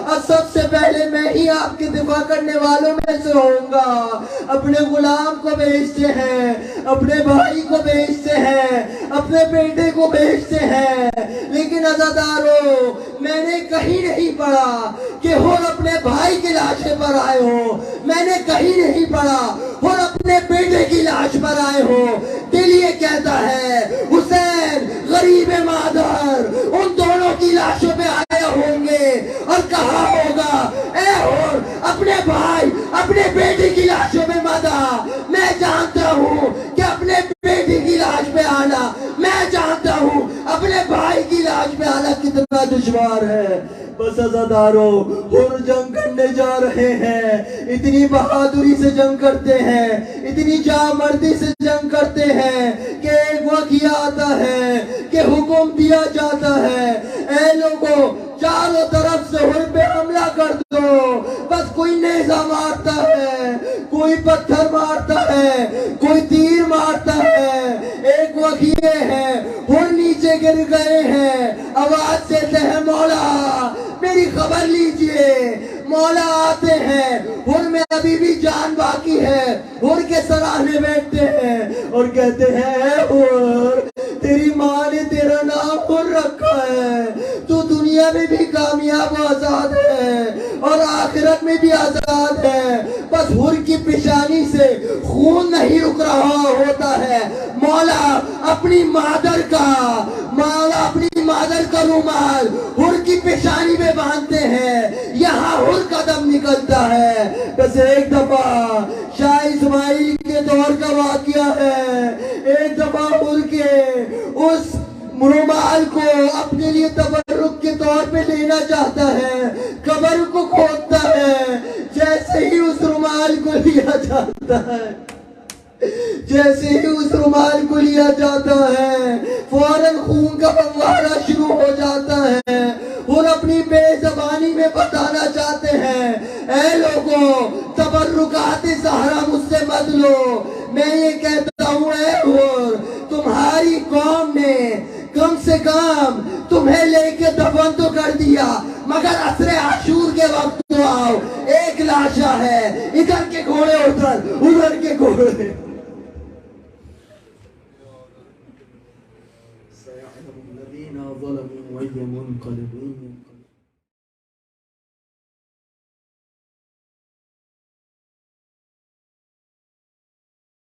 اور سب سے پہلے میں ہی آپ کے دفاع کرنے والوں میں سے ہوں گا۔ اپنے غلام کو بھیجتے ہیں، اپنے بھائی کو بھیجتے ہیں، اپنے بیٹے کو بھیجتے ہیں، لیکن عزاداروں میں نے کہیں نہیں پڑھا کہ حور اپنے بھائی کی لاشیں پر آئے ہو، میں نے کہیں نہیں پڑھا حور اپنے بیٹے کی لاش پر آئے ہو۔ دل یہ کہتا ہے حسین غریب مادر ان دونوں کی لاشوں پہ آئے ہوں گے اور کہا ہوگا اے حور اپنے بھائی اپنے بیٹی کی لاشوں پہ مت آ۔ میں جانتا ہوں کہ اپنے بیٹی کی لاش پہ آنا، میں جانتا ہوں اپنے بھائی کی لاش پہ آنا کتنا دشوار ہے۔ بس عزاداروں حور جنگ کرنے جا رہے ہیں، اتنی بہادری سے جنگ کرتے ہیں، اتنی جامردی سے جنگ کرتے ہیں کہ ایک وقت یہ آتا ہے کہ حکم دیا جاتا ہے اے لوگوں چاروں طرف سے حور پہ حملہ کر دو۔ بس کوئی نیزہ مارتا ہے، کوئی پتھر مارتا ہے، کوئی تیر مارتا ہے۔ ایک وقت یہ ہے حور نیچے گر گئے ہیں، آواز دیتے ہیں مولا میری خبر لیجئے۔ مولا آتے ہیں، حور میں ابھی بھی جان باقی ہے، حور کے سراہنے بیٹھتے ہیں اور کہتے ہیں اے حور تیری ماں نے تیرا نام حور رکھا ہے، تو دنیا میں بھی کامیاب و آزاد ہے اور آخرت میں بھی آزاد ہے۔ بس حور کی پیشانی سے خون نہیں رک رہا ہوتا ہے، مولا اپنی مادر کا رومال حور کی پیشانی میں باندھتے ہیں، یہاں حور کا دم نکلتا ہے۔ بس ایک دفعہ شاہ اسماعیل کے دور کا واقعہ ہے، ایک دفعہ حور کے اس رومال کو اپنے لیے تبرک کے طور پہ لینا چاہتا ہے، قبر کو کھودتا ہے، جیسے ہی اس رومال کو لیا جاتا ہے، جیسے ہی اس رومال کو لیا جاتا ہے فوراً خون کا فوارہ شروع ہو جاتا ہے۔ اور اپنی بے زبانی میں بتانا چاہتے ہیں اے لوگوں تبرکات زہرا مجھ سے مت لو، میں یہ کہتا ہوں اے حور تمہاری قوم نے کم سے کم تمہیں لے کے دفن تو کر دیا، مگر عصر عاشور کے وقت تو آؤ، ایک لاشا ہے، ادھر کے گھوڑے ادھر کے گھوڑے۔ سيعلم الذين ظلموا أي منقلب